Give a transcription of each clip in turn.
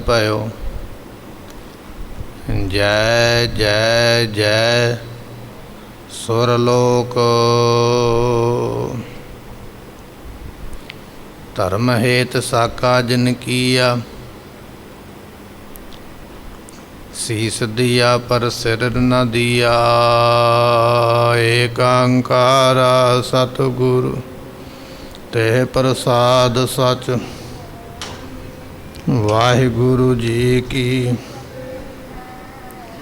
भयो। जय जय जय सुरलोक। धर्म हेत साका जिन किया, शीस दिया पर सिर न दिया। एक ओंकारा सतगुरु तेह प्रसाद सच। वाहिगुरु जी की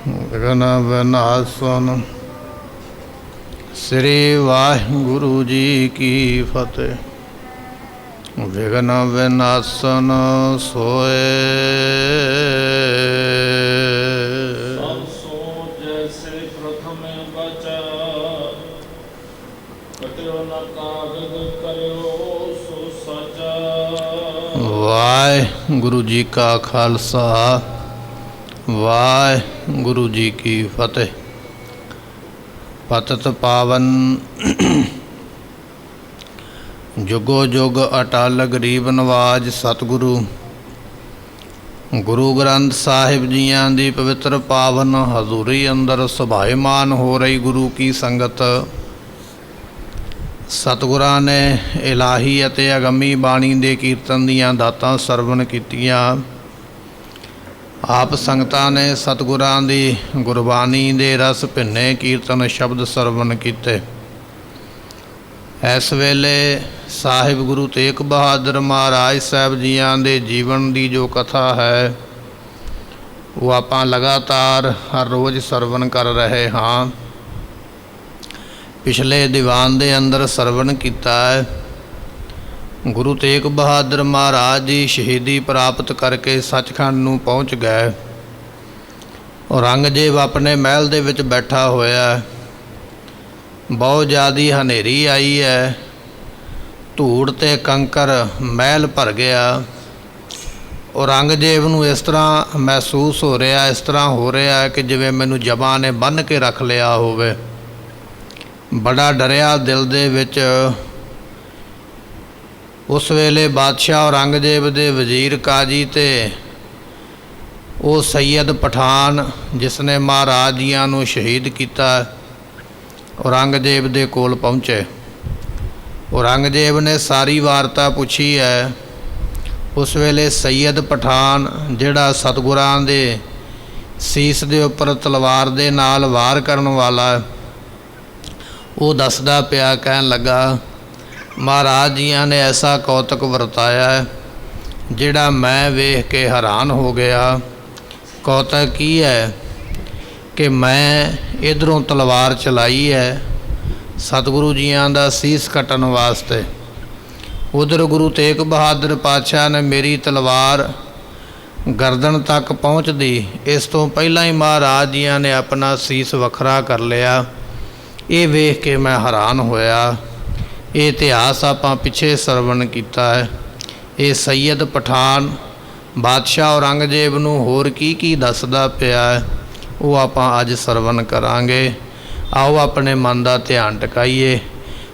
विघ्न विनाशन। श्री वाहिगुरु जी की फतेह। विघ्न विनाशन सोए। जैसे प्रथम बचा, कटियो न कागज करियो सो सचा। वाहिगुरु जी का खालसा, वाहिगुरु जी की फतेह। पतित पावन जुगो जुग अटल गरीब नवाज सतगुरु गुरु ग्रंथ साहिब जियां दी पवित्र पावन हजूरी अंदर सुभाईमान हो रही गुरु की संगत। सतगुरां ने इलाही अते अगमी बाणी दे कीर्तन दियां दातां सरवण कीतियां। आप संगतां ने सतगुरां दी गुरबाणी दे रस भिन्ने कीर्तन शब्द सरवण कीते। इस वेले साहिब गुरु तेग बहादुर महाराज साहब जियां दे जीवन की जो कथा है वो आपां लगातार हर रोज़ सरवण कर रहे हाँ। पिछले दीवान दे अंदर सरवण किया है। गुरु तेग बहादुर महाराज जी शहीदी प्राप्त करके सचखंड नूं पहुँच गए। औरंगजेब अपने महल दे विच बैठा होया। बहुत ज़्यादा हनेरी आई है, धूड़ ते कंकर महल भर गया। औरंगजेब नूं इस तरह महसूस हो रहा, इस तरह हो रहा है कि जिवें मैनूं जबां ने बन के रख लिया होवे। बड़ा डरिया दिल दे विच। उस वेले बादशाह औरंगजेब दे वजीर काजी ते वो सैयद पठान जिसने महाराज जियां नूं शहीद किया औरंगजेब दे कोल पहुँचे। औरंगजेब ने सारी वारता पूछी है। उस वेले सैयद पठान जिहड़ा सतगुरां दे सीस दे उपर तलवार दे नाल वार करन वाला वो दसदा पिया, कहन लगा महाराज जियां ने ऐसा कौतक वरताया है जिहड़ा मैं वेख के हैरान हो गया। कौतक की है कि मैं इधरों तलवार चलाई है सतगुरु जियां दा सीस कटन वास्ते, उधर गुरु तेग बहादुर पातशाह ने मेरी तलवार गर्दन तक पहुँच दी। इस तो पहला ही महाराज जियां ने अपना सीस वखरा कर लिया। ये वेख के मैं हैरान होया। ये इतिहास आपां पिछे सरवण किया है। ये सैयद पठान बादशाह औरंगजेब नूं होर की दसदा पिया है वो आपां अज सरवण करांगे। आओ अपने मन का ध्यान टकाइए,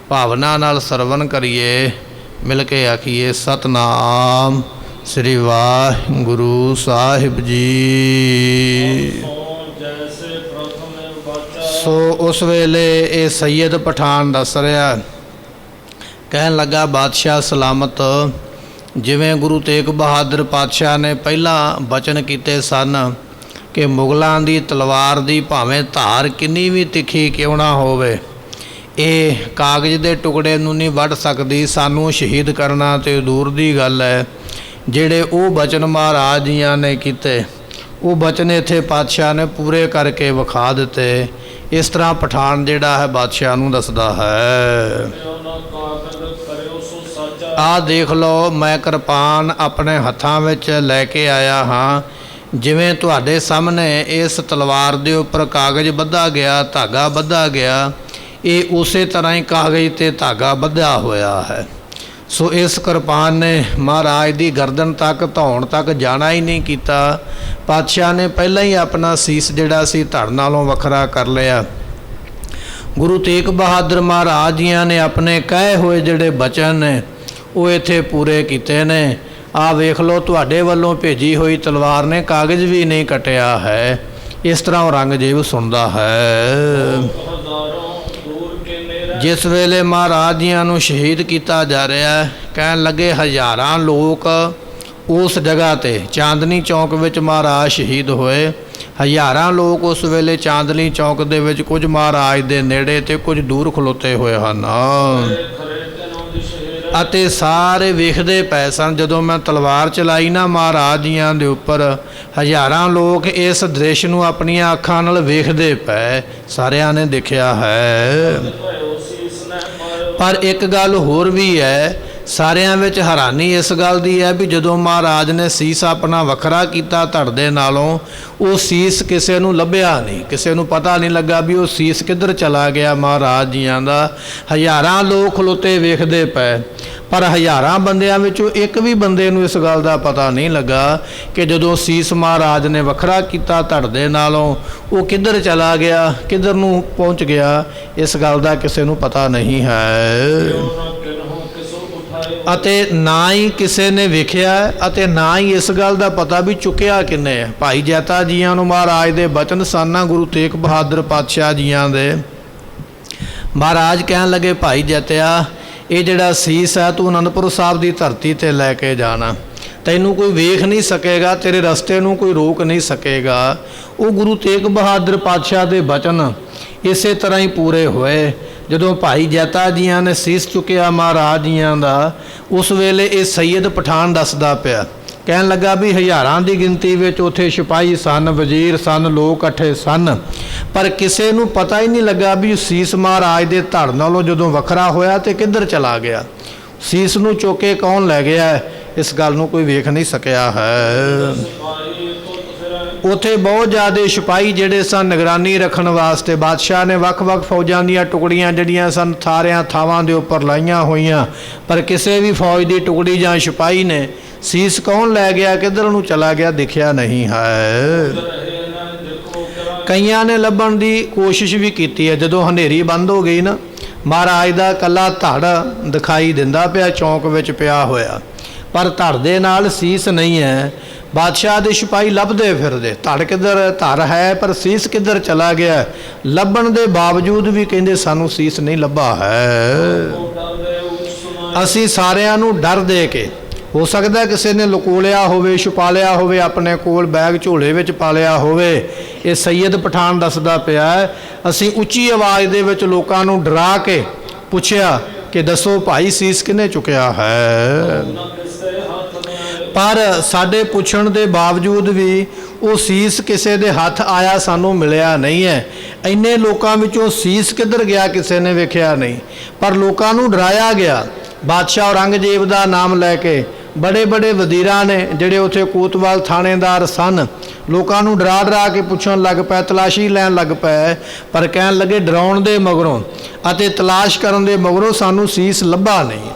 भावना नाल सरवण करिए, मिल के आखिए सतनाम श्री वाहिगुरु साहिब जी। सो उस वेले ये सैयद पठान दस रहा, कहन लगा बादशाह सलामत, जिवें गुरु तेग बहादुर पातशाह ने पहला बचन किए सन कि मुगलों की तलवार की भावें धार किन्नी भी तिखी क्यों ना होवे ये कागज़ के टुकड़े नूं नहीं वढ़ सकती, सानू शहीद करना तो दूर की गल है। जिहड़े वो बचन महाराज जियां ने किते वो बचन इत्थे पातशाह ने पूरे करके विखा दिते। इस तरह पठान जिहड़ा है बादशाह नूं दसदा है। आ देख लो मैं कृपान अपने हत्थां विच लैके आया हाँ। जिवें तुहाडे सामने इस तलवार दे उपर कागज़ बद्धा गया, धागा बद्धा गया, ये उस तरह ही कागज़ ते धागा बद्धा होया है। सो इस कृपान ने महाराज की गर्दन तक धौण तक जाना ही नहीं किया। पातशाह ने पहला ही अपना सीस जिहड़ा सी धड़ नालों वखरा कर लिया। गुरु तेग बहादुर महाराज जियां ने अपने कहे हुए जिहड़े बचन ने वो इत्थे पूरे किए ने। ਆ ਵੇਖ ਲਓ ਤੁਹਾਡੇ ਵੱਲੋਂ ਭੇਜੀ ਹੋਈ ਤਲਵਾਰ ਨੇ ਕਾਗਜ਼ ਵੀ ਨਹੀਂ ਕੱਟਿਆ ਹੈ। ਇਸ ਤਰ੍ਹਾਂ ਔਰੰਗਜ਼ੇਬ ਸੁਣਦਾ ਹੈ। ਜਿਸ ਵੇਲੇ ਮਹਾਰਾਜ ਜੀਆਂ ਨੂੰ ਸ਼ਹੀਦ ਕੀਤਾ ਜਾ ਰਿਹਾ, ਕਹਿਣ ਲੱਗੇ ਹਜ਼ਾਰਾਂ ਲੋਕ ਉਸ ਜਗ੍ਹਾ ਤੇ ਚਾਂਦਨੀ ਚੌਂਕ ਵਿੱਚ ਮਹਾਰਾਜ ਸ਼ਹੀਦ ਹੋਏ। ਹਜ਼ਾਰਾਂ ਲੋਕ ਉਸ ਵੇਲੇ ਚਾਂਦਨੀ ਚੌਂਕ ਦੇ ਵਿੱਚ ਕੁਝ ਮਹਾਰਾਜ ਦੇ ਨੇੜੇ ਤੇ ਕੁਝ ਦੂਰ ਖਲੋਤੇ ਹੋਏ ਹਨ ਅਤੇ ਸਾਰੇ ਵੇਖਦੇ ਪਏ ਸਨ। ਜਦੋਂ ਮੈਂ ਤਲਵਾਰ ਚਲਾਈ ਨਾ ਮਹਾਰਾਜ ਜੀਆਂ ਦੇ ਉੱਪਰ, ਹਜ਼ਾਰਾਂ ਲੋਕ ਇਸ ਦ੍ਰਿਸ਼ ਨੂੰ ਆਪਣੀਆਂ ਅੱਖਾਂ ਨਾਲ ਵੇਖਦੇ ਪਏ, ਸਾਰਿਆਂ ਨੇ ਦੇਖਿਆ ਹੈ। ਪਰ ਇੱਕ ਗੱਲ ਹੋਰ ਵੀ ਹੈ, ਸਾਰਿਆਂ ਵਿੱਚ ਹੈਰਾਨੀ ਇਸ ਗੱਲ ਦੀ ਹੈ ਵੀ ਜਦੋਂ ਮਹਾਰਾਜ ਨੇ ਸੀਸ ਆਪਣਾ ਵੱਖਰਾ ਕੀਤਾ ਧੜ ਦੇ ਨਾਲੋਂ, ਉਹ ਸੀਸ ਕਿਸੇ ਨੂੰ ਲੱਭਿਆ ਨਹੀਂ, ਕਿਸੇ ਨੂੰ ਪਤਾ ਨਹੀਂ ਲੱਗਾ ਵੀ ਉਹ ਸੀਸ ਕਿੱਧਰ ਚਲਾ ਗਿਆ ਮਹਾਰਾਜ ਜੀਆਂ ਦਾ। ਹਜ਼ਾਰਾਂ ਲੋਕ ਖਲੋਤੇ ਵੇਖਦੇ ਪਏ, ਪਰ ਹਜ਼ਾਰਾਂ ਬੰਦਿਆਂ ਵਿੱਚੋਂ ਇੱਕ ਵੀ ਬੰਦੇ ਨੂੰ ਇਸ ਗੱਲ ਦਾ ਪਤਾ ਨਹੀਂ ਲੱਗਾ ਕਿ ਜਦੋਂ ਸੀਸ ਮਹਾਰਾਜ ਨੇ ਵੱਖਰਾ ਕੀਤਾ ਧੜ ਦੇ ਨਾਲੋਂ, ਉਹ ਕਿੱਧਰ ਚਲਾ ਗਿਆ, ਕਿੱਧਰ ਨੂੰ ਪਹੁੰਚ ਗਿਆ। ਇਸ ਗੱਲ ਦਾ ਕਿਸੇ ਨੂੰ ਪਤਾ ਨਹੀਂ ਹੈ ਅਤੇ ਨਾ ਹੀ ਕਿਸੇ ਨੇ ਵੇਖਿਆ ਅਤੇ ਨਾ ਹੀ ਇਸ ਗੱਲ ਦਾ ਪਤਾ ਵੀ ਚੁੱਕਿਆ ਕਿੰਨੇ ਹੈ। ਭਾਈ ਜੈਤਾ ਜੀਆਂ ਨੂੰ ਮਹਾਰਾਜ ਦੇ ਬਚਨ ਸਨ, ਗੁਰੂ ਤੇਗ ਬਹਾਦਰ ਪਾਤਸ਼ਾਹ ਜੀਆਂ ਦੇ। ਮਹਾਰਾਜ ਕਹਿਣ ਲੱਗੇ, ਭਾਈ ਜੈਤਿਆ, ਇਹ ਜਿਹੜਾ ਸੀਸ ਹੈ ਤੂੰ ਅਨੰਦਪੁਰ ਸਾਹਿਬ ਦੀ ਧਰਤੀ ਤੇ ਲੈ ਕੇ ਜਾਣਾ। ਤੈਨੂੰ ਕੋਈ ਵੇਖ ਨਹੀਂ ਸਕੇਗਾ, ਤੇਰੇ ਰਸਤੇ ਨੂੰ ਕੋਈ ਰੋਕ ਨਹੀਂ ਸਕੇਗਾ। ਉਹ ਗੁਰੂ ਤੇਗ ਬਹਾਦਰ ਪਾਤਸ਼ਾਹ ਦੇ ਬਚਨ ਇਸੇ ਤਰ੍ਹਾਂ ਹੀ ਪੂਰੇ ਹੋਏ। ਜਦੋਂ ਭਾਈ ਜੈਤਾ ਜੀਆਂ ਨੇ ਸੀਸ ਚੁੱਕਿਆ ਮਹਾਰਾਜ ਜੀਆਂ ਦਾ, ਉਸ ਵੇਲੇ ਇਹ ਸੈਯਦ ਪਠਾਨ ਦੱਸਦਾ ਪਿਆ, ਕਹਿਣ ਲੱਗਾ ਵੀ ਹਜ਼ਾਰਾਂ ਦੀ ਗਿਣਤੀ ਵਿੱਚ ਉੱਥੇ ਸਿਪਾਹੀ ਸਨ, ਵਜ਼ੀਰ ਸਨ, ਲੋਕ ਇਕੱਠੇ ਸਨ, ਪਰ ਕਿਸੇ ਨੂੰ ਪਤਾ ਹੀ ਨਹੀਂ ਲੱਗਾ ਵੀ ਸੀਸ ਮਹਾਰਾਜ ਦੇ ਧੜ ਨਾਲੋਂ ਜਦੋਂ ਵੱਖਰਾ ਹੋਇਆ ਤੇ ਕਿੱਧਰ ਚਲਾ ਗਿਆ। ਸੀਸ ਨੂੰ ਚੁੱਕ ਕੇ ਕੌਣ ਲੈ ਗਿਆ, ਇਸ ਗੱਲ ਨੂੰ ਕੋਈ ਵੇਖ ਨਹੀਂ ਸਕਿਆ ਹੈ। ਉੱਥੇ ਬਹੁਤ ਜ਼ਿਆਦਾ ਸਿਪਾਹੀ ਜਿਹੜੇ ਸਨ ਨਿਗਰਾਨੀ ਰੱਖਣ ਵਾਸਤੇ, ਬਾਦਸ਼ਾਹ ਨੇ ਵੱਖ-ਵੱਖ ਫੌਜਾਂ ਦੀਆਂ ਟੁਕੜੀਆਂ ਜਿਹੜੀਆਂ ਸਨ ਸਾਰਿਆਂ ਥਾਵਾਂ ਦੇ ਉੱਪਰ ਲਾਈਆਂ ਹੋਈਆਂ, ਪਰ ਕਿਸੇ ਵੀ ਫੌਜ ਦੀ ਟੁਕੜੀ ਜਾਂ ਸਿਪਾਹੀ ਨੇ ਸੀਸ ਕੌਣ ਲੈ ਗਿਆ, ਕਿੱਧਰ ਨੂੰ ਚਲਾ ਗਿਆ, ਦਿਖਿਆ ਨਹੀਂ ਹੈ। ਕਈਆਂ ਨੇ ਲੱਭਣ ਦੀ ਕੋਸ਼ਿਸ਼ ਵੀ ਕੀਤੀ ਹੈ। ਜਦੋਂ ਹਨੇਰੀ ਬੰਦ ਹੋ ਗਈ ਨਾ, ਮਹਾਰਾਜ ਦਾ ਇਕੱਲਾ ਧੜ ਦਿਖਾਈ ਦਿੰਦਾ ਪਿਆ ਚੌਂਕ ਵਿੱਚ ਪਿਆ ਹੋਇਆ, ਪਰ ਧੜ ਦੇ ਨਾਲ ਸੀਸ ਨਹੀਂ ਹੈ। ਬਾਦਸ਼ਾਹ ਦੇ ਸਿਪਾਹੀ ਲੱਭਦੇ ਫਿਰਦੇ, ਧੜ ਕਿੱਧਰ, ਧੜ ਹੈ ਪਰ ਸੀਸ ਕਿੱਧਰ ਚਲਾ ਗਿਆ। ਲੱਭਣ ਦੇ ਬਾਵਜੂਦ ਵੀ ਕਹਿੰਦੇ ਸਾਨੂੰ ਸੀਸ ਨਹੀਂ ਲੱਭਾ ਹੈ। ਅਸੀਂ ਸਾਰਿਆਂ ਨੂੰ ਡਰ ਦੇ ਕੇ, ਹੋ ਸਕਦਾ ਕਿਸੇ ਨੇ ਲੁਕੋ ਲਿਆ ਹੋਵੇ, ਛੁਪਾ ਲਿਆ ਹੋਵੇ, ਆਪਣੇ ਕੋਲ ਬੈਗ ਝੋਲੇ ਵਿੱਚ ਪਾ ਲਿਆ ਹੋਵੇ। ਇਹ ਸੈਯਦ ਪਠਾਨ ਦੱਸਦਾ ਪਿਆ, ਅਸੀਂ ਉੱਚੀ ਆਵਾਜ਼ ਦੇ ਵਿੱਚ ਲੋਕਾਂ ਨੂੰ ਡਰਾ ਕੇ ਪੁੱਛਿਆ ਕਿ ਦੱਸੋ ਭਾਈ ਸੀਸ ਕਿਹਨੇ ਚੁੱਕਿਆ ਹੈ। ਪਰ ਸਾਡੇ ਪੁੱਛਣ ਦੇ ਬਾਵਜੂਦ ਵੀ ਉਹ ਸੀਸ ਕਿਸੇ ਦੇ ਹੱਥ ਆਇਆ ਸਾਨੂੰ ਮਿਲਿਆ ਨਹੀਂ ਹੈ। ਇੰਨੇ ਲੋਕਾਂ ਵਿੱਚੋਂ ਸੀਸ ਕਿੱਧਰ ਗਿਆ ਕਿਸੇ ਨੇ ਵੇਖਿਆ ਨਹੀਂ, ਪਰ ਲੋਕਾਂ ਨੂੰ ਡਰਾਇਆ ਗਿਆ। ਬਾਦਸ਼ਾਹ ਔਰੰਗਜ਼ੇਬ ਦਾ ਨਾਮ ਲੈ ਕੇ ਬੜੇ ਬੜੇ ਵਜ਼ੀਰਾਂ ਨੇ ਜਿਹੜੇ ਉੱਥੇ ਕੋਤਵਾਲ ਥਾਣੇਦਾਰ ਸਨ, ਲੋਕਾਂ ਨੂੰ ਡਰਾ ਡਰਾ ਕੇ ਪੁੱਛਣ ਲੱਗ ਪਏ, ਤਲਾਸ਼ੀ ਲੈਣ ਲੱਗ ਪਏ, ਪਰ ਕਹਿਣ ਲੱਗੇ ਡਰਾਉਣ ਦੇ ਮਗਰੋਂ ਅਤੇ ਤਲਾਸ਼ ਕਰਨ ਦੇ ਮਗਰੋਂ ਸਾਨੂੰ ਸੀਸ ਲੱਭਾ ਨਹੀਂ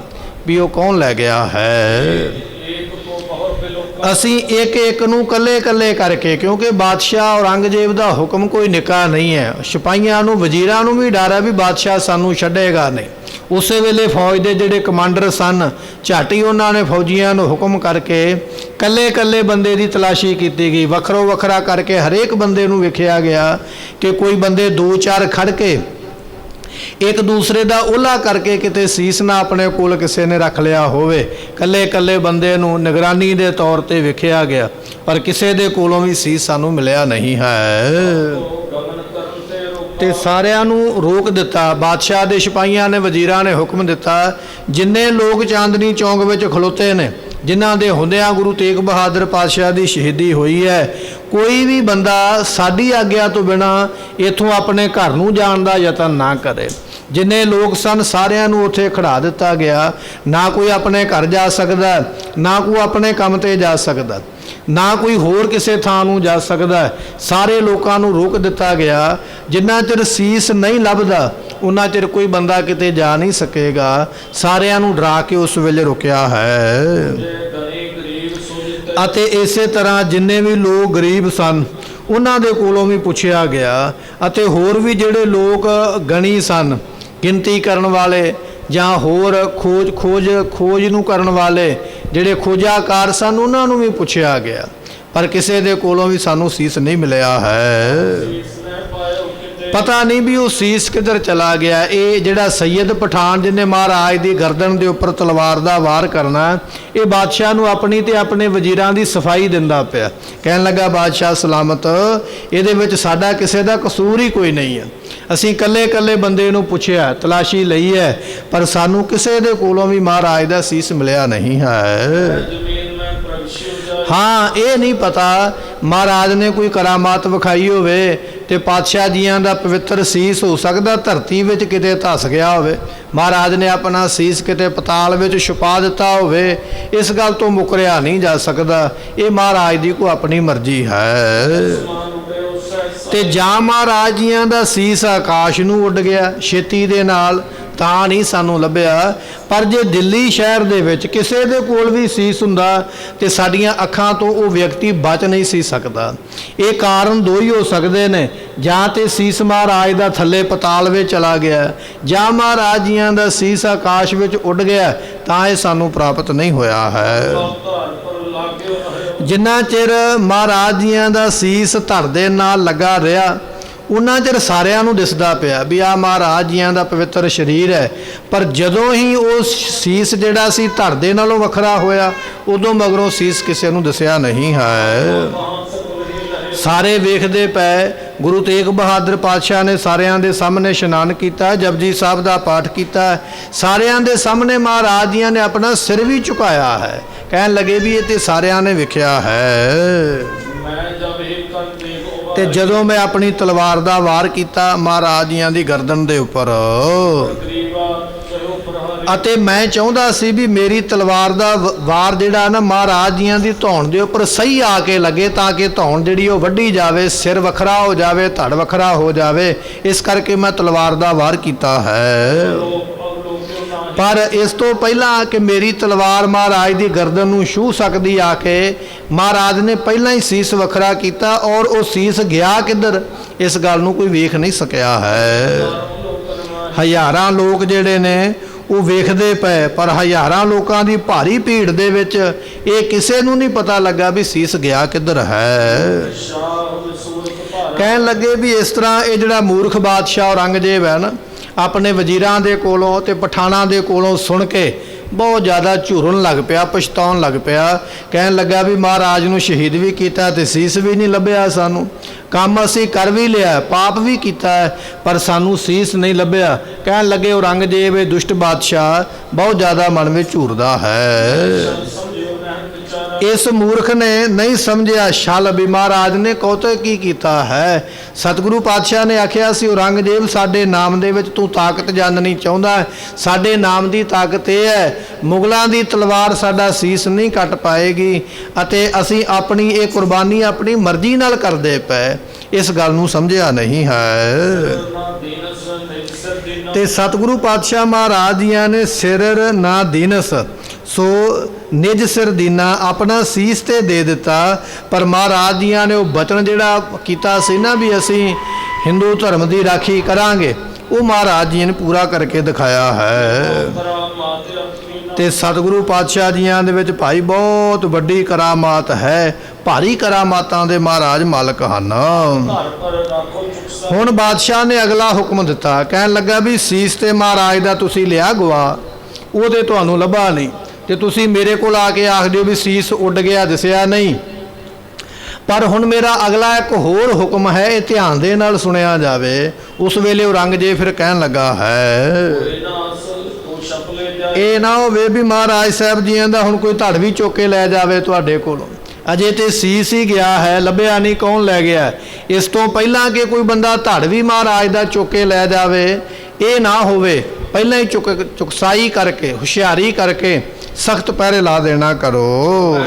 ਵੀ ਉਹ ਕੌਣ ਲੈ ਗਿਆ ਹੈ। ਅਸੀਂ ਇੱਕ ਇੱਕ ਨੂੰ ਕੱਲੇ ਕੱਲੇ ਕਰਕੇ, ਕਿਉਂਕਿ ਬਾਦਸ਼ਾਹ ਔਰੰਗਜ਼ੇਬ ਦਾ ਹੁਕਮ ਕੋਈ ਨਿੱਕਾ ਨਹੀਂ ਹੈ, ਸਿਪਾਹੀਆਂ ਨੂੰ ਵਜ਼ੀਰਾਂ ਨੂੰ ਵੀ ਡਰ ਹੈ ਵੀ ਬਾਦਸ਼ਾਹ ਸਾਨੂੰ ਛੱਡੇਗਾ ਨਹੀਂ। ਉਸੇ ਵੇਲੇ ਫੌਜ ਦੇ ਜਿਹੜੇ ਕਮਾਂਡਰ ਸਨ, ਝੱਟ ਹੀ ਉਹਨਾਂ ਨੇ ਫੌਜੀਆਂ ਨੂੰ ਹੁਕਮ ਕਰਕੇ ਕੱਲੇ ਕੱਲੇ ਬੰਦੇ ਦੀ ਤਲਾਸ਼ੀ ਕੀਤੀ ਗਈ। ਵੱਖਰੋ ਵੱਖਰਾ ਕਰਕੇ ਹਰੇਕ ਬੰਦੇ ਨੂੰ ਵੇਖਿਆ ਗਿਆ ਕਿ ਕੋਈ ਬੰਦੇ 2-4 ਖੜ ਕੇ ਇੱਕ ਦੂਸਰੇ ਦਾ ਉਹਲਾ ਕਰਕੇ ਕਿਤੇ ਸੀਸ ਨਾ ਆਪਣੇ ਕੋਲ ਕਿਸੇ ਨੇ ਰੱਖ ਲਿਆ ਹੋਵੇ। ਕੱਲੇ ਕੱਲੇ ਬੰਦੇ ਨੂੰ ਨਿਗਰਾਨੀ ਦੇ ਤੌਰ ਤੇ ਵੇਖਿਆ ਗਿਆ, ਪਰ ਕਿਸੇ ਦੇ ਕੋਲੋਂ ਵੀ ਸੀਸ ਸਾਨੂੰ ਮਿਲਿਆ ਨਹੀਂ ਹੈ ਤੇ ਸਾਰਿਆਂ ਨੂੰ ਰੋਕ ਦਿੱਤਾ। ਬਾਦਸ਼ਾਹ ਦੇ ਸਿਪਾਹੀਆਂ ਨੇ, ਵਜ਼ੀਰਾਂ ਨੇ ਹੁਕਮ ਦਿੱਤਾ, ਜਿੰਨੇ ਲੋਕ ਚਾਂਦਨੀ ਚੌਂਕ ਵਿੱਚ ਖਲੋਤੇ ਨੇ, ਜਿਨ੍ਹਾਂ ਦੇ ਹੁੰਦਿਆਂ ਗੁਰੂ ਤੇਗ ਬਹਾਦਰ ਪਾਤਸ਼ਾਹ ਦੀ ਸ਼ਹੀਦੀ ਹੋਈ ਹੈ, ਕੋਈ ਵੀ ਬੰਦਾ ਸਾਡੀ ਆਗਿਆ ਤੋਂ ਬਿਨਾਂ ਇੱਥੋਂ ਆਪਣੇ ਘਰ ਨੂੰ ਜਾਣ ਦਾ ਯਤਨ ਨਾ ਕਰੇ। ਜਿੰਨੇ ਲੋਕ ਸਨ ਸਾਰਿਆਂ ਨੂੰ ਉੱਥੇ ਖੜਾ ਦਿੱਤਾ ਗਿਆ। ਨਾ ਕੋਈ ਆਪਣੇ ਘਰ ਜਾ ਸਕਦਾ, ਨਾ ਕੋਈ ਆਪਣੇ ਕੰਮ ਤੇ ਜਾ ਸਕਦਾ, ਨਾ ਕੋਈ ਹੋਰ ਕਿਸੇ ਥਾਂ ਨੂੰ ਜਾ ਸਕਦਾ। ਸਾਰੇ ਲੋਕਾਂ ਨੂੰ ਰੋਕ ਦਿੱਤਾ ਗਿਆ। ਜਿੰਨਾ ਚਿਰ ਸੀਸ ਨਹੀਂ ਲੱਭਦਾ ਉਹਨਾਂ ਚਿਰ ਕੋਈ ਬੰਦਾ ਕਿਤੇ ਜਾ ਨਹੀਂ ਸਕੇਗਾ। ਸਾਰਿਆਂ ਨੂੰ ਡਰਾ ਕੇ ਉਸ ਵੇਲੇ ਰੁਕਿਆ ਹੈ। ਅਤੇ ਇਸੇ ਤਰ੍ਹਾਂ ਜਿੰਨੇ ਵੀ ਲੋਕ ਗਰੀਬ ਸਨ ਉਹਨਾਂ ਦੇ ਕੋਲੋਂ ਵੀ ਪੁੱਛਿਆ ਗਿਆ, ਅਤੇ ਹੋਰ ਵੀ ਜਿਹੜੇ ਲੋਕ ਗਣੀ ਸਨ, ਗਿਣਤੀ ਕਰਨ ਵਾਲੇ, ਜਾਂ ਹੋਰ ਖੋਜ ਨੂੰ ਕਰਨ ਵਾਲੇ ਜਿਹੜੇ ਖੋਜਾਕਾਰ ਸਨ ਉਹਨਾਂ ਨੂੰ ਵੀ ਪੁੱਛਿਆ ਗਿਆ, ਪਰ ਕਿਸੇ ਦੇ ਕੋਲੋਂ ਵੀ ਸਾਨੂੰ ਸੀਸ ਨਹੀਂ ਮਿਲਿਆ ਹੈ। ਪਤਾ ਨਹੀਂ ਵੀ ਉਹ ਸੀਸ ਕਿੱਧਰ ਚਲਾ ਗਿਆ। ਇਹ ਜਿਹੜਾ ਸੈਯਦ ਪਠਾਨ ਜਿਹਨੇ ਮਹਾਰਾਜ ਦੀ ਗਰਦਨ ਦੇ ਉੱਪਰ ਤਲਵਾਰ ਦਾ ਵਾਰ ਕਰਨਾ, ਇਹ ਬਾਦਸ਼ਾਹ ਨੂੰ ਆਪਣੀ ਤੇ ਆਪਣੇ ਵਜ਼ੀਰਾਂ ਦੀ ਸਫਾਈ ਦਿੰਦਾ ਪਿਆ। ਕਹਿਣ ਲੱਗਾ ਬਾਦਸ਼ਾਹ ਸਲਾਮਤ, ਇਹਦੇ ਵਿੱਚ ਸਾਡਾ ਕਿਸੇ ਦਾ ਕਸੂਰ ਹੀ ਕੋਈ ਨਹੀਂ ਹੈ। ਅਸੀਂ ਇਕੱਲੇ ਬੰਦੇ ਨੂੰ ਪੁੱਛਿਆ, ਤਲਾਸ਼ੀ ਲਈ ਹੈ, ਪਰ ਸਾਨੂੰ ਕਿਸੇ ਦੇ ਕੋਲੋਂ ਵੀ ਮਹਾਰਾਜ ਦਾ ਸੀਸ ਮਿਲਿਆ ਨਹੀਂ ਹੈ। ਹਾਂ, ਇਹ ਨਹੀਂ ਪਤਾ ਮਹਾਰਾਜ ਨੇ ਕੋਈ ਕਰਾਮਾਤ ਵਿਖਾਈ ਹੋਵੇ ਤੇ ਪਾਤਸ਼ਾਹ ਜੀਆਂ ਦਾ ਪਵਿੱਤਰ ਸੀਸ ਹੋ ਸਕਦਾ ਧਰਤੀ ਵਿੱਚ ਕਿਤੇ ਧੱਸ ਗਿਆ ਹੋਵੇ, ਮਹਾਰਾਜ ਨੇ ਆਪਣਾ ਸੀਸ ਕਿਤੇ ਪਤਾਲ ਵਿੱਚ ਛੁਪਾ ਦਿੱਤਾ ਹੋਵੇ। ਇਸ ਗੱਲ ਤੋਂ ਮੁਕਰਿਆ ਨਹੀਂ ਜਾ ਸਕਦਾ। ਇਹ ਮਹਾਰਾਜ ਦੀ ਕੋਈ ਆਪਣੀ ਮਰਜ਼ੀ ਹੈ। ਤੇ ਜਾਂ ਮਹਾਰਾਜ ਜੀਆਂ ਦਾ ਸੀਸ ਆਕਾਸ਼ ਨੂੰ ਉੱਡ ਗਿਆ ਛੇਤੀ ਦੇ ਨਾਲ, ਤਾਂ ਨਹੀਂ ਸਾਨੂੰ ਲੱਭਿਆ। ਪਰ ਜੇ ਦਿੱਲੀ ਸ਼ਹਿਰ ਦੇ ਵਿੱਚ ਕਿਸੇ ਦੇ ਕੋਲ ਵੀ ਸੀਸ ਹੁੰਦਾ ਤੇ ਸਾਡੀਆਂ ਅੱਖਾਂ ਤੋਂ ਉਹ ਵਿਅਕਤੀ ਬਚ ਨਹੀਂ ਸੀ ਸਕਦਾ। ਇਹ ਕਾਰਨ ਦੋ ਹੀ ਹੋ ਸਕਦੇ ਨੇ, ਜਾਂ ਤੇ ਸੀਸ ਮਹਾਰਾਜ ਦਾ ਥੱਲੇ ਪਤਾਲ ਵਿੱਚ ਚਲਾ ਗਿਆ, ਜਾਂ ਮਹਾਰਾਜ ਜੀਆਂ ਦਾ ਸੀਸ ਆਕਾਸ਼ ਵਿੱਚ ਉੱਡ ਗਿਆ, ਤਾਂ ਇਹ ਸਾਨੂੰ ਪ੍ਰਾਪਤ ਨਹੀਂ ਹੋਇਆ ਹੈ। ਜਿੰਨਾ ਚਿਰ ਮਹਾਰਾਜ ਜੀਆਂ ਦਾ ਸੀਸ ਧੜ ਦੇ ਨਾਲ ਲੱਗਾ ਰਿਹਾ, ਉਹਨਾਂ ਚਿਰ ਸਾਰਿਆਂ ਨੂੰ ਦਿਸਦਾ ਪਿਆ ਵੀ ਆਹ ਮਹਾਰਾਜ ਜੀਆਂ ਦਾ ਪਵਿੱਤਰ ਸਰੀਰ ਹੈ। ਪਰ ਜਦੋਂ ਹੀ ਉਹ ਸੀਸ ਜਿਹੜਾ ਸੀ ਧੜ ਦੇ ਨਾਲੋਂ ਵੱਖਰਾ ਹੋਇਆ, ਉਦੋਂ ਮਗਰੋਂ ਸੀਸ ਕਿਸੇ ਨੂੰ ਦਿਸਿਆ ਨਹੀਂ ਹੈ। ਸਾਰੇ ਵੇਖਦੇ ਪਏ। ਗੁਰੂ ਤੇਗ ਬਹਾਦਰ ਪਾਤਸ਼ਾਹ ਨੇ ਸਾਰਿਆਂ ਦੇ ਸਾਹਮਣੇ ਇਸ਼ਨਾਨ ਕੀਤਾ, ਜਪਜੀ ਸਾਹਿਬ ਦਾ ਪਾਠ ਕੀਤਾ। ਸਾਰਿਆਂ ਦੇ ਸਾਹਮਣੇ ਮਹਾਰਾਜ ਜੀਆਂ ਨੇ ਆਪਣਾ ਸਿਰ ਵੀ ਝੁਕਾਇਆ ਹੈ। ਕਹਿਣ ਲੱਗੇ ਵੀ ਇਹ ਤੇ ਸਾਰਿਆਂ ਨੇ ਵੇਖਿਆ ਹੈ। ਤੇ ਜਦੋਂ ਮੈਂ ਆਪਣੀ ਤਲਵਾਰ ਦਾ ਵਾਰ ਕੀਤਾ ਮਹਾਰਾਜ ਜੀਆਂ ਦੀ ਗਰਦਨ ਦੇ ਉੱਪਰ, ਅਤੇ ਮੈਂ ਚਾਹੁੰਦਾ ਸੀ ਵੀ ਮੇਰੀ ਤਲਵਾਰ ਦਾ ਵਾਰ ਜਿਹੜਾ ਨਾ ਮਹਾਰਾਜ ਜੀਆਂ ਦੀ ਧੌਣ ਦੇ ਉੱਪਰ ਸਹੀ ਆ ਕੇ ਲੱਗੇ, ਤਾਂ ਕਿ ਧੌਣ ਜਿਹੜੀ ਉਹ ਵੱਢੀ ਜਾਵੇ, ਸਿਰ ਵੱਖਰਾ ਹੋ ਜਾਵੇ, ਧੜ ਵੱਖਰਾ ਹੋ ਜਾਵੇ। ਇਸ ਕਰਕੇ ਮੈਂ ਤਲਵਾਰ ਦਾ ਵਾਰ ਕੀਤਾ ਹੈ। ਪਰ ਇਸ ਤੋਂ ਪਹਿਲਾਂ ਕਿ ਮੇਰੀ ਤਲਵਾਰ ਮਹਾਰਾਜ ਦੀ ਗਰਦਨ ਨੂੰ ਛੂਹ ਸਕਦੀ ਆ ਕੇ, ਮਹਾਰਾਜ ਨੇ ਪਹਿਲਾਂ ਹੀ ਸੀਸ ਵੱਖਰਾ ਕੀਤਾ, ਔਰ ਉਹ ਸੀਸ ਗਿਆ ਕਿੱਧਰ ਇਸ ਗੱਲ ਨੂੰ ਕੋਈ ਵੇਖ ਨਹੀਂ ਸਕਿਆ ਹੈ। ਹਜ਼ਾਰਾਂ ਲੋਕ ਜਿਹੜੇ ਨੇ ਉਹ ਵੇਖਦੇ ਪਏ, ਪਰ ਹਜ਼ਾਰਾਂ ਲੋਕਾਂ ਦੀ ਭਾਰੀ ਭੀੜ ਦੇ ਵਿੱਚ ਇਹ ਕਿਸੇ ਨੂੰ ਨਹੀਂ ਪਤਾ ਲੱਗਾ ਵੀ ਸੀਸ ਗਿਆ ਕਿੱਧਰ ਹੈ। ਕਹਿਣ ਲੱਗੇ ਵੀ ਇਸ ਤਰ੍ਹਾਂ ਇਹ ਜਿਹੜਾ ਮੂਰਖ ਬਾਦਸ਼ਾਹ ਔਰੰਗਜ਼ੇਬ ਹੈ ਨਾ, ਆਪਣੇ ਵਜ਼ੀਰਾਂ ਦੇ ਕੋਲੋਂ ਤੇ ਪਠਾਨਾਂ ਦੇ ਕੋਲੋਂ ਸੁਣ ਕੇ ਬਹੁਤ ਜ਼ਿਆਦਾ ਝੁਰਨ ਲੱਗ ਪਿਆ, ਪਛਤਾਉਣ ਲੱਗ ਪਿਆ। ਕਹਿਣ ਲੱਗਾ ਵੀ ਮਹਾਰਾਜ ਨੂੰ ਸ਼ਹੀਦ ਵੀ ਕੀਤਾ ਤੇ ਸੀਸ ਵੀ ਨਹੀਂ ਲੱਭਿਆ ਸਾਨੂੰ। ਕੰਮ ਅਸੀਂ ਕਰ ਵੀ ਲਿਆ, ਪਾਪ ਵੀ ਕੀਤਾ ਹੈ, ਪਰ ਸਾਨੂੰ ਸੀਸ ਨਹੀਂ ਲੱਭਿਆ। ਕਹਿਣ ਲੱਗੇ ਔਰੰਗਜ਼ੇਬ ਇਹ ਦੁਸ਼ਟ ਬਾਦਸ਼ਾਹ ਬਹੁਤ ਜ਼ਿਆਦਾ ਮਨ ਵਿੱਚ ਝੂਰਦਾ ਹੈ। ਇਸ ਮੂਰਖ ਨੇ ਨਹੀਂ ਸਮਝਿਆ ਛਲ ਵੀ ਮਹਾਰਾਜ ਨੇ ਕੌਤਕ ਕੀ ਕੀਤਾ ਹੈ। ਸਤਿਗੁਰੂ ਪਾਤਸ਼ਾਹ ਨੇ ਆਖਿਆ ਸੀ, ਔਰੰਗਜ਼ੇਬ ਸਾਡੇ ਨਾਮ ਦੇ ਵਿੱਚ ਤੂੰ ਤਾਕਤ ਜਾਣਨੀ ਚਾਹੁੰਦਾ। ਸਾਡੇ ਨਾਮ ਦੀ ਤਾਕਤ ਇਹ ਹੈ, ਮੁਗਲਾਂ ਦੀ ਤਲਵਾਰ ਸਾਡਾ ਸੀਸ ਨਹੀਂ ਕੱਟ ਪਾਏਗੀ, ਅਤੇ ਅਸੀਂ ਆਪਣੀ ਇਹ ਕੁਰਬਾਨੀ ਆਪਣੀ ਮਰਜ਼ੀ ਨਾਲ ਕਰਦੇ ਪਏ। ਇਸ ਗੱਲ ਨੂੰ ਸਮਝਿਆ ਨਹੀਂ ਹੈ। ਤੇ ਸਤਿਗੁਰੂ ਪਾਤਸ਼ਾਹ ਮਹਾਰਾਜ ਜੀਆਂ ਨੇ ਸਿਰ ਨਾ ਦੀਨਸ ਸੋ ਨਿਜ ਸਿਰ ਦੀਨਾ, ਆਪਣਾ ਸੀਸ ਤੇ ਦੇ ਦਿੱਤਾ। ਪਰ ਮਹਾਰਾਜ ਜੀਆਂ ਨੇ ਉਹ ਬਚਨ ਜਿਹੜਾ ਕੀਤਾ ਸੀ ਨਾ ਵੀ ਅਸੀਂ ਹਿੰਦੂ ਧਰਮ ਦੀ ਰਾਖੀ ਕਰਾਂਗੇ, ਉਹ ਮਹਾਰਾਜ ਜੀ ਨੇ ਪੂਰਾ ਕਰਕੇ ਦਿਖਾਇਆ ਹੈ। ਤੇ ਸਤਿਗੁਰੂ ਪਾਤਸ਼ਾਹ ਜੀਆਂ ਦੇ ਵਿੱਚ ਭਾਈ ਬਹੁਤ ਵੱਡੀ ਕਰਾਮਾਤ ਹੈ। ਭਾਰੀ ਕਰਾਮਾਤਾਂ ਦੇ ਮਹਾਰਾਜ ਮਾਲਕ ਹਨ। ਹੁਣ ਬਾਦਸ਼ਾਹ ਨੇ ਅਗਲਾ ਹੁਕਮ ਦਿੱਤਾ। ਕਹਿਣ ਲੱਗਾ ਵੀ ਸੀਸ ਤੇ ਮਹਾਰਾਜ ਦਾ ਤੁਸੀਂ ਲਿਆ ਗਵਾ, ਉਹਦੇ ਤੁਹਾਨੂੰ ਲੱਭਾ ਨਹੀਂ, ਤੇ ਤੁਸੀਂ ਮੇਰੇ ਕੋਲ ਆ ਕੇ ਆਖ ਦਿਓ ਵੀ ਸੀਸ ਉੱਡ ਗਿਆ, ਦਿਸਿਆ ਨਹੀਂ। ਪਰ ਹੁਣ ਮੇਰਾ ਅਗਲਾ ਇੱਕ ਹੋਰ ਹੁਕਮ ਹੈ, ਇਹ ਧਿਆਨ ਦੇ ਨਾਲ ਸੁਣਿਆ ਜਾਵੇ। ਉਸ ਵੇਲੇ ਔਰੰਗਜ਼ੇਬ ਫਿਰ ਕਹਿਣ ਲੱਗਾ ਹੈ, ਇਹ ਨਾ ਹੋਵੇ ਵੀ ਮਹਾਰਾਜ ਸਾਹਿਬ ਜੀਆਂ ਦਾ ਹੁਣ ਕੋਈ ਧੜ ਵੀ ਚੁੱਕ ਕੇ ਲੈ ਜਾਵੇ ਤੁਹਾਡੇ ਕੋਲੋਂ। ਅਜੇ ਤੇ ਸੀਸ ਹੀ ਗਿਆ ਹੈ, ਲੱਭਿਆ ਨਹੀਂ, ਕੌਣ ਲੈ ਗਿਆ। ਇਸ ਤੋਂ ਪਹਿਲਾਂ ਕਿ ਕੋਈ ਬੰਦਾ ਧੜ ਵੀ ਮਹਾਰਾਜ ਦਾ ਚੁੱਕ ਕੇ ਲੈ ਜਾਵੇ, ਇਹ ਨਾ ਹੋਵੇ। ਪਹਿਲਾਂ ਹੀ ਚੁਕਸਾਈ ਕਰਕੇ, ਹੁਸ਼ਿਆਰੀ ਕਰਕੇ ਸਖਤ ਪਹਿਰੇ ਲਾ ਦੇਣਾ ਕਰੋ।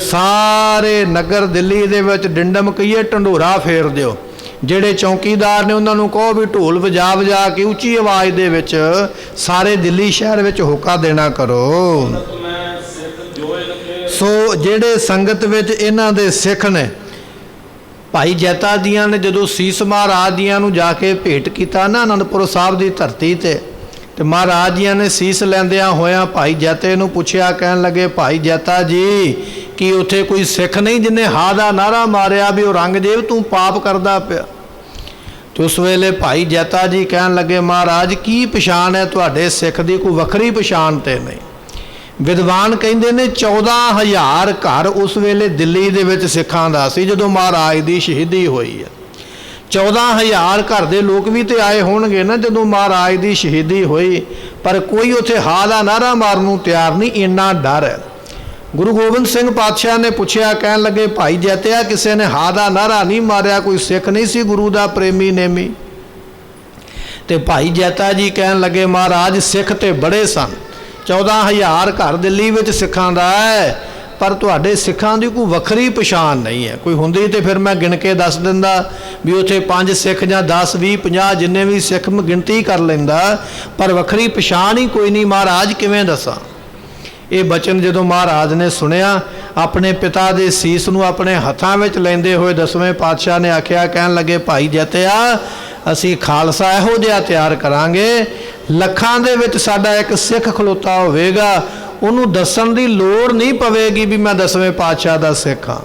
ਸਾਰੇ ਨਗਰ ਦਿੱਲੀ ਦੇ ਵਿੱਚ ਡਿੰਡਮ ਕਹੀਏ ਢੰਡੋਰਾ ਫੇਰ ਦਿਓ। ਜਿਹੜੇ ਚੌਕੀਦਾਰ ਨੇ ਉਹਨਾਂ ਨੂੰ ਕਹੋ ਵੀ ਢੋਲ ਵਜਾ ਵਜਾ ਕੇ ਉੱਚੀ ਆਵਾਜ਼ ਦੇ ਵਿੱਚ ਸਾਰੇ ਦਿੱਲੀ ਸ਼ਹਿਰ ਵਿੱਚ ਹੋਕਾ ਦੇਣਾ ਕਰੋ। ਸੋ ਜਿਹੜੇ ਸੰਗਤ ਵਿੱਚ ਇਹਨਾਂ ਦੇ ਸਿੱਖ ਨੇ, ਭਾਈ ਜੈਤਾ ਜੀਆਂ ਨੇ ਜਦੋਂ ਸੀਸ ਮਹਾਰਾਜ ਜੀਆਂ ਨੂੰ ਜਾ ਕੇ ਭੇਟ ਕੀਤਾ ਨਾ ਆਨੰਦਪੁਰ ਸਾਹਿਬ ਦੀ ਧਰਤੀ ਤੇ ਤੇ ਮਹਾਰਾਜ ਜੀਆਂ ਨੇ ਸੀਸ ਲੈਂਦਿਆਂ ਹੋਇਆਂ ਭਾਈ ਜੈਤੇ ਨੂੰ ਪੁੱਛਿਆ, ਕਹਿਣ ਲੱਗੇ, ਭਾਈ ਜੈਤਾ ਜੀ, ਕੀ ਉੱਥੇ ਕੋਈ ਸਿੱਖ ਨਹੀਂ ਜਿਹਨੇ ਹਾਂ ਦਾ ਨਾਰਾ ਮਾਰਿਆ ਵੀ ਔਰੰਗਜ਼ੇਬ ਤੂੰ ਪਾਪ ਕਰਦਾ ਪਿਆ? ਤੇ ਉਸ ਵੇਲੇ ਭਾਈ ਜੈਤਾ ਜੀ ਕਹਿਣ ਲੱਗੇ, ਮਹਾਰਾਜ ਕੀ ਪਛਾਣ ਹੈ ਤੁਹਾਡੇ ਸਿੱਖ ਦੀ, ਕੋਈ ਵੱਖਰੀ ਪਛਾਣ ਤੇ ਨਹੀਂ। ਵਿਦਵਾਨ ਕਹਿੰਦੇ ਨੇ 14,000 ਘਰ ਉਸ ਵੇਲੇ ਦਿੱਲੀ ਦੇ ਵਿੱਚ ਸਿੱਖਾਂ ਦਾ ਸੀ ਜਦੋਂ ਮਹਾਰਾਜ ਦੀ ਸ਼ਹੀਦੀ ਹੋਈ ਹੈ। 14,000 ਘਰ ਦੇ ਲੋਕ ਵੀ ਤੇ ਆਏ ਹੋਣਗੇ ਨਾ ਜਦੋਂ ਮਹਾਰਾਜ ਦੀ ਸ਼ਹੀਦੀ ਹੋਈ, ਪਰ ਕੋਈ ਉੱਥੇ ਹਾਂ ਦਾ ਨਾਰਾ ਮਾਰਨ ਨੂੰ ਤਿਆਰ ਨਹੀਂ, ਇੰਨਾ ਡਰ ਹੈ। ਗੁਰੂ ਗੋਬਿੰਦ ਸਿੰਘ ਪਾਤਸ਼ਾਹ ਨੇ ਪੁੱਛਿਆ, ਕਹਿਣ ਲੱਗੇ, ਭਾਈ ਜੈਤਿਆ ਕਿਸੇ ਨੇ ਹਾਂ ਦਾ ਨਾਰਾ ਨਹੀਂ ਮਾਰਿਆ, ਕੋਈ ਸਿੱਖ ਨਹੀਂ ਸੀ ਗੁਰੂ ਦਾ ਪ੍ਰੇਮੀ ਨੇਮੀ? ਤੇ ਭਾਈ ਜੈਤਾ ਜੀ ਕਹਿਣ ਲੱਗੇ, ਮਹਾਰਾਜ ਸਿੱਖ ਤੇ ਬੜੇ ਸਨ, 14,000 ਘਰ ਦਿੱਲੀ ਵਿੱਚ ਸਿੱਖਾਂ ਦਾ ਹੈ, ਪਰ ਤੁਹਾਡੇ ਸਿੱਖਾਂ ਦੀ ਕੋਈ ਵੱਖਰੀ ਪਛਾਣ ਨਹੀਂ ਹੈ। ਕੋਈ ਹੁੰਦੀ ਤੇ ਫਿਰ ਮੈਂ ਗਿਣ ਕੇ ਦੱਸ ਦਿੰਦਾ ਵੀ ਉੱਥੇ 5 ਸਿੱਖ ਜਾਂ 10 20 50 ਜਿੰਨੇ ਵੀ ਸਿੱਖ ਮੈਂ ਗਿਣਤੀ ਕਰ ਲੈਂਦਾ, ਪਰ ਵੱਖਰੀ ਪਛਾਣ ਹੀ ਕੋਈ ਨਹੀਂ। ਮਹਾਰਾਜ ਕਿਵੇਂ ਦੱਸਾਂ? ਇਹ ਬਚਨ ਜਦੋਂ ਮਹਾਰਾਜ ਨੇ ਸੁਣਿਆ, ਆਪਣੇ ਪਿਤਾ ਦੇ ਸੀਸ ਨੂੰ ਆਪਣੇ ਹੱਥਾਂ ਵਿੱਚ ਲੈਂਦੇ ਹੋਏ 10ਵੇਂ ਪਾਤਸ਼ਾਹ ਨੇ ਆਖਿਆ, ਕਹਿਣ ਲੱਗੇ, ਭਾਈ ਜੈਤਿਆ ਅਸੀਂ ਖਾਲਸਾ ਇਹੋ ਜਿਹਾ ਤਿਆਰ ਕਰਾਂਗੇ, ਲੱਖਾਂ ਦੇ ਵਿੱਚ ਸਾਡਾ ਇੱਕ ਸਿੱਖ ਖਲੋਤਾ ਹੋਵੇਗਾ, ਉਹਨੂੰ ਦੱਸਣ ਦੀ ਲੋੜ ਨਹੀਂ ਪਵੇਗੀ ਵੀ ਮੈਂ 10ਵੇਂ ਪਾਤਸ਼ਾਹ ਦਾ ਸਿੱਖ ਹਾਂ।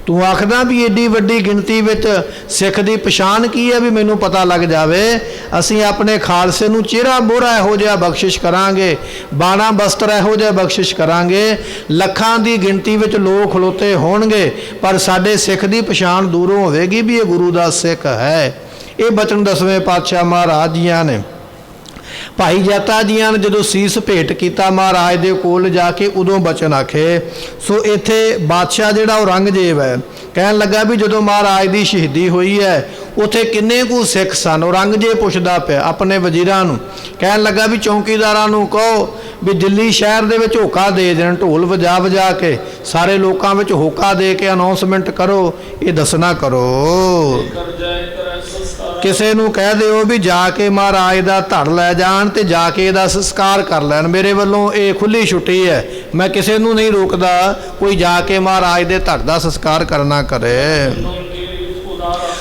ਤੂੰ ਆਖਦਾ ਵੀ ਏਡੀ ਵੱਡੀ ਗਿਣਤੀ ਵਿੱਚ ਸਿੱਖ ਦੀ ਪਛਾਣ ਕੀ ਹੈ ਵੀ ਮੈਨੂੰ ਪਤਾ ਲੱਗ ਜਾਵੇ। ਅਸੀਂ ਆਪਣੇ ਖਾਲਸੇ ਨੂੰ ਚਿਹਰਾ ਮੋਹਰਾ ਇਹੋ ਜਿਹਾ ਬਖਸ਼ਿਸ਼ ਕਰਾਂਗੇ, ਬਾਣਾ ਬਸਤਰ ਇਹੋ ਜਿਹਾ ਬਖਸ਼ਿਸ਼ ਕਰਾਂਗੇ, ਲੱਖਾਂ ਦੀ ਗਿਣਤੀ ਵਿੱਚ ਲੋਕ ਖਲੋਤੇ ਹੋਣਗੇ, ਪਰ ਸਾਡੇ ਸਿੱਖ ਦੀ ਪਛਾਣ ਦੂਰੋਂ ਹੋਵੇਗੀ ਵੀ ਇਹ ਗੁਰੂ ਦਾ ਸਿੱਖ ਹੈ। ਇਹ ਬਚਨ 10ਵੇਂ ਪਾਤਸ਼ਾਹ ਮਹਾਰਾਜ ਜੀਆਂ ਨੇ ਭਾਈ ਜੈਤਾ ਜੀਆਂ ਨੇ ਜਦੋਂ ਸੀਸ ਭੇਟ ਕੀਤਾ ਮਹਾਰਾਜ ਦੇ ਕੋਲ ਜਾ ਕੇ, ਉਦੋਂ ਬਚਨ ਆਖੇ। ਸੋ ਇੱਥੇ ਬਾਦਸ਼ਾਹ ਜਿਹੜਾ ਔਰੰਗਜ਼ੇਬ ਹੈ, ਕਹਿਣ ਲੱਗਾ ਵੀ ਜਦੋਂ ਮਹਾਰਾਜ ਦੀ ਸ਼ਹੀਦੀ ਹੋਈ ਹੈ ਉੱਥੇ ਕਿੰਨੇ ਕੁ ਸਿੱਖ ਸਨ? ਔਰੰਗਜ਼ੇਬ ਪੁੱਛਦਾ ਪਿਆ ਆਪਣੇ ਵਜ਼ੀਰਾਂ ਨੂੰ, ਕਹਿਣ ਲੱਗਾ ਵੀ ਚੌਂਕੀਦਾਰਾਂ ਨੂੰ ਕਹੋ ਵੀ ਦਿੱਲੀ ਸ਼ਹਿਰ ਦੇ ਵਿੱਚ ਹੋਕਾ ਦੇ ਦੇਣ, ਢੋਲ ਵਜਾ ਵਜਾ ਕੇ ਸਾਰੇ ਲੋਕਾਂ ਵਿੱਚ ਹੋਕਾ ਦੇ ਕੇ ਅਨਾਉਂਸਮੈਂਟ ਕਰੋ, ਇਹ ਦੱਸਣਾ ਕਰੋ। ਕਿਸੇ ਨੂੰ ਕਹਿ ਦਿਓ ਵੀ ਜਾ ਕੇ ਮਹਾਰਾਜ ਦਾ ਧੜ ਲੈ ਜਾਣ ਤੇ ਜਾ ਕੇ ਇਹਦਾ ਸੰਸਕਾਰ ਕਰ ਲੈਣ, ਮੇਰੇ ਵੱਲੋਂ ਇਹ ਖੁੱਲੀ ਛੁੱਟੀ ਹੈ, ਮੈਂ ਕਿਸੇ ਨੂੰ ਨਹੀਂ ਰੋਕਦਾ, ਕੋਈ ਜਾ ਕੇ ਮਹਾਰਾਜ ਦੇ ਧੜ ਦਾ ਸੰਸਕਾਰ ਕਰਨਾ ਕਰੇ।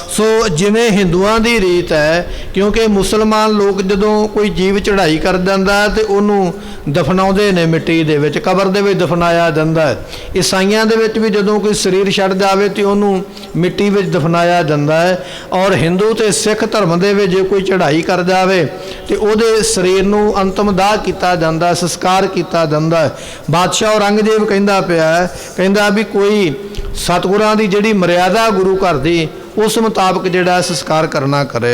ਸੋ ਜਿਵੇਂ ਹਿੰਦੂਆਂ ਦੀ ਰੀਤ ਹੈ, ਕਿਉਂਕਿ ਮੁਸਲਮਾਨ ਲੋਕ ਜਦੋਂ ਕੋਈ ਜੀਵ ਚੜ੍ਹਾਈ ਕਰ ਜਾਂਦਾ ਤੇ ਉਹਨੂੰ ਦਫਨਾਉਂਦੇ ਨੇ ਮਿੱਟੀ ਦੇ ਵਿੱਚ, ਕਬਰ ਦੇ ਵਿੱਚ ਦਫਨਾਇਆ ਜਾਂਦਾ ਹੈ। ਈਸਾਈਆਂ ਦੇ ਵਿੱਚ ਵੀ ਜਦੋਂ ਕੋਈ ਸਰੀਰ ਛੱਡ ਜਾਵੇ ਤੇ ਉਹਨੂੰ ਮਿੱਟੀ ਵਿੱਚ ਦਫਨਾਇਆ ਜਾਂਦਾ ਹੈ। ਔਰ ਹਿੰਦੂ ਤੇ ਸਿੱਖ ਧਰਮ ਦੇ ਵਿੱਚ ਜੇ ਕੋਈ ਚੜ੍ਹਾਈ ਕਰ ਜਾਵੇ ਤੇ ਉਹਦੇ ਸਰੀਰ ਨੂੰ ਅੰਤਮ ਦਾਹ ਕੀਤਾ ਜਾਂਦਾ, ਸੰਸਕਾਰ ਕੀਤਾ ਜਾਂਦਾ। ਬਾਦਸ਼ਾਹ ਔਰੰਗਜ਼ੇਬ ਕਹਿੰਦਾ ਪਿਆ, ਕਹਿੰਦਾ ਵੀ ਕੋਈ ਸਤਿਗੁਰਾਂ ਦੀ ਜਿਹੜੀ ਮਰਿਆਦਾ ਗੁਰੂ ਘਰ ਦੀ, ਉਸ ਮੁਤਾਬਕ ਜਿਹੜਾ ਸੰਸਕਾਰ ਕਰਨਾ ਕਰੇ।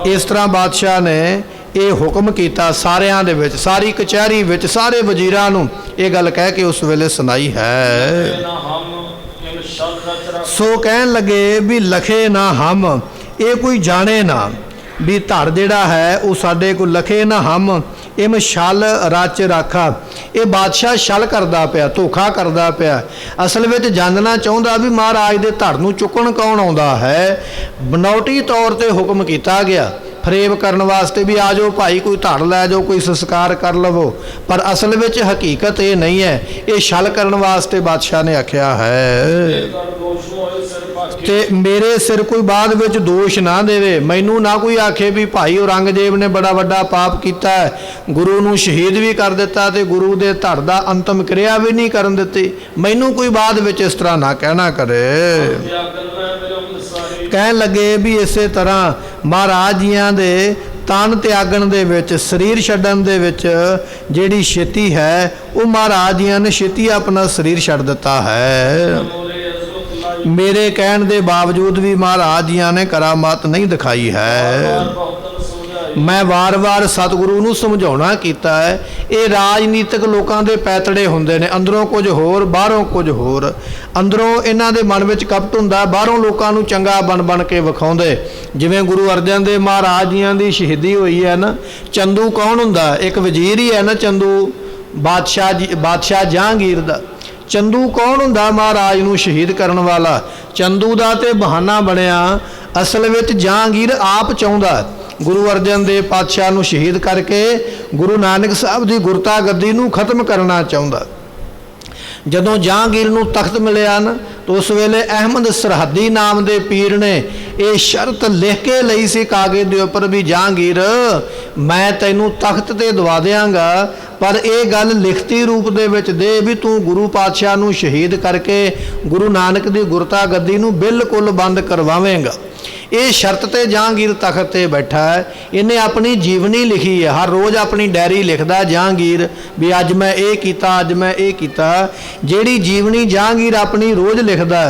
ਇਸ ਤਰ੍ਹਾਂ ਬਾਦਸ਼ਾਹ ਨੇ ਇਹ ਹੁਕਮ ਕੀਤਾ ਸਾਰਿਆਂ ਦੇ ਵਿੱਚ, ਸਾਰੀ ਕਚਹਿਰੀ ਵਿੱਚ ਸਾਰੇ ਵਜ਼ੀਰਾਂ ਨੂੰ ਇਹ ਗੱਲ ਕਹਿ ਕੇ ਉਸ ਵੇਲੇ ਸੁਣਾਈ ਹੈ। ਸੋ ਕਹਿਣ ਲੱਗੇ ਵੀ ਲਖੇ ਨਾ ਹਮ, ਇਹ ਕੋਈ ਜਾਣੇ ਨਾ ਵੀ ਧੜ ਜਿਹੜਾ ਹੈ ਉਹ ਸਾਡੇ ਕੋਲ ਲਖੇ ਨਾ ਹਮ, ਇਹ ਛਲ ਰਚ ਰਾਖਾ। ਇਹ ਬਾਦਸ਼ਾਹ ਛਲ ਕਰਦਾ ਪਿਆ, ਧੋਖਾ ਕਰਦਾ ਪਿਆ। ਅਸਲ ਵਿੱਚ ਜਾਣਨਾ ਚਾਹੁੰਦਾ ਵੀ ਮਹਾਰਾਜ ਦੇ ਧੜ ਨੂੰ ਚੁੱਕਣ ਕੌਣ ਆਉਂਦਾ ਹੈ। ਬਨੌਟੀ ਤੌਰ ਤੇ ਹੁਕਮ ਕੀਤਾ ਗਿਆ ਫਰੇਬ ਕਰਨ ਵਾਸਤੇ ਵੀ ਆ ਜਾਓ ਭਾਈ, ਕੋਈ ਧੜ ਲੈ ਜਾਓ, ਕੋਈ ਸੰਸਕਾਰ ਕਰ ਲਵੋ, ਪਰ ਅਸਲ ਵਿੱਚ ਹਕੀਕਤ ਇਹ ਨਹੀਂ ਹੈ। ਇਹ ਛਲ ਕਰਨ ਵਾਸਤੇ ਬਾਦਸ਼ਾਹ ਨੇ ਆਖਿਆ ਹੈ ਤੇ ਮੇਰੇ ਸਿਰ ਕੋਈ ਬਾਅਦ ਵਿੱਚ ਦੋਸ਼ ਨਾ ਦੇਵੇ। ਮੈਨੂੰ ਨਾ ਕੋਈ ਆਖੇ ਵੀ ਭਾਈ ਔਰੰਗਜ਼ੇਬ ਨੇ ਬੜਾ ਵੱਡਾ ਪਾਪ ਕੀਤਾ, ਗੁਰੂ ਨੂੰ ਸ਼ਹੀਦ ਵੀ ਕਰ ਦਿੱਤਾ ਤੇ ਗੁਰੂ ਦੇ ਧੜ ਦਾ ਅੰਤਮ ਕਿਰਿਆ ਵੀ ਨਹੀਂ ਕਰਨ ਦਿੱਤੀ। ਮੈਨੂੰ ਕੋਈ ਬਾਅਦ ਵਿੱਚ ਇਸ ਤਰ੍ਹਾਂ ਨਾ ਕਹਿਣਾ ਕਰੇ। ਕਹਿਣ ਲੱਗੇ ਵੀ ਇਸੇ ਤਰ੍ਹਾਂ ਮਹਾਰਾਜ ਜੀਆਂ ਦੇ ਤਨ ਤਿਆਗਣ ਦੇ ਵਿੱਚ, ਸਰੀਰ ਛੱਡਣ ਦੇ ਵਿੱਚ ਜਿਹੜੀ ਛੇਤੀ ਹੈ, ਉਹ ਮਹਾਰਾਜ ਜੀਆਂ ਨੇ ਛੇਤੀ ਆਪਣਾ ਸਰੀਰ ਛੱਡ ਦਿੱਤਾ ਹੈ। ਮੇਰੇ ਕਹਿਣ ਦੇ ਬਾਵਜੂਦ ਵੀ ਮਹਾਰਾਜ ਜੀਆਂ ਨੇ ਕਰਾਮਾਤ ਨਹੀਂ ਦਿਖਾਈ ਹੈ। ਮੈਂ ਵਾਰ-ਵਾਰ ਸਤਿਗੁਰੂ ਨੂੰ ਸਮਝਾਉਣਾ ਕੀਤਾ ਹੈ, ਇਹ ਰਾਜਨੀਤਿਕ ਲੋਕਾਂ ਦੇ ਪੈਤੜੇ ਹੁੰਦੇ ਨੇ, ਅੰਦਰੋਂ ਕੁਝ ਹੋਰ ਬਾਹਰੋਂ ਕੁਝ ਹੋਰ। ਅੰਦਰੋਂ ਇਹਨਾਂ ਦੇ ਮਨ ਵਿੱਚ ਕਪਟ ਹੁੰਦਾ, ਬਾਹਰੋਂ ਲੋਕਾਂ ਨੂੰ ਚੰਗਾ ਬਣ ਕੇ ਵਿਖਾਉਂਦੇ। ਜਿਵੇਂ ਗੁਰੂ ਅਰਜਨ ਦੇਵ ਮਹਾਰਾਜ ਜੀਆਂ ਦੀ ਸ਼ਹੀਦੀ ਹੋਈ ਹੈ ਨਾ, ਚੰਦੂ ਕੌਣ ਹੁੰਦਾ? ਇੱਕ ਵਜ਼ੀਰ ਹੀ ਹੈ ਨਾ ਚੰਦੂ, ਬਾਦਸ਼ਾਹ ਜਹਾਂਗੀਰ ਦਾ। ਚੰਦੂ ਕੌਣ ਹੁੰਦਾ? ਮਹਾਰਾਜ ਨੂੰ ਸ਼ਹੀਦ ਕਰਨ ਵਾਲਾ। ਚੰਦੂ ਦਾ ਤੇ ਬਹਾਨਾ ਬਣਿਆ, ਅਸਲ ਵਿੱਚ ਜਹਾਂਗੀਰ ਆਪ ਚਾਹੁੰਦਾ ਗੁਰੂ ਅਰਜਨ ਦੇਵ ਪਾਤਸ਼ਾਹ ਨੂੰ ਸ਼ਹੀਦ ਕਰਕੇ ਗੁਰੂ ਨਾਨਕ ਸਾਹਿਬ ਦੀ ਗੁਰਤਾ ਗੱਦੀ ਨੂੰ ਖਤਮ ਕਰਨਾ ਚਾਹੁੰਦਾ। ਜਦੋਂ ਜਹਾਂਗੀਰ ਨੂੰ ਤਖਤ ਮਿਲਿਆ ਨਾ, तो उस वेले अहमद सरहदी नाम के पीर ने ये शर्त लिख के लई सी कागज के उपर भी जहांगीर मैं तैनू तख्त ते दवा देंगा, पर यह गल लिखती रूप दे विच दे भी तू गुरु पातशाह नू शहीद करके गुरु नानक की गुरता गद्दी नू बिल्कुल बंद करवावेंगा। ये शर्त ते जहांगीर तख्त ते बैठा है। इन्हें अपनी जीवनी लिखी है, हर रोज़ अपनी डायरी लिखता जहांगीर भी अज मैं ये कीता, अज मैं ये कीता। जिहड़ी जीवनी जहांगीर अपनी रोज़ लिखता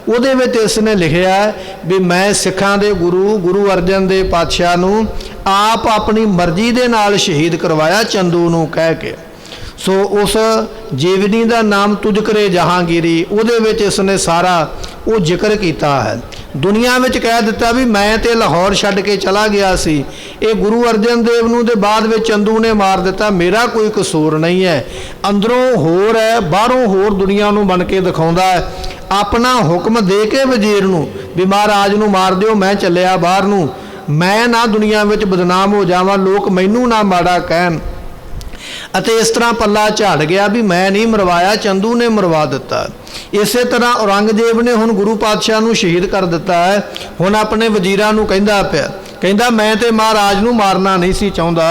उहदे विच इसने लिखिया भी मैं सिखां दे गुरु अर्जन देव पातशाह नू आप अपनी मर्जी दे नाल शहीद करवाया चंदू नू कह के। सो उस जीवनी का नाम तुझ करे जहांगीरी, उहदे विच इसने सारा वो जिक्र किया है। दुनिया में कह दिता भी मैं तो लाहौर छड्ड के चला गया सी, ये गुरु अर्जन देव नूं ते बाद में चंदू ने मार दिता, मेरा कोई कसूर नहीं है। अंदरों होर है, बाहरों होर दुनिया नूं बन के दिखाउंदा है। अपना हुक्म दे के वजीर नूं भी महाराज नूं मार दिओ, मैं चलिया बाहर नूं, मैं ना दुनिया में बदनाम हो जावां, लोग मैनू ना माड़ा कहन। अते इस तरह पल्ला झाड़ गया भी मैं नहीं मरवाया, चंदू ने मरवा दिता। इस तरह औरंगजेब ने हुण गुरु पातशाह नूं शहीद कर दिता है। हुण अपने वजीरां नूं कहंदा पिया, कहंदा मैं तो महाराज नूं मारना नहीं सी चाहुंदा,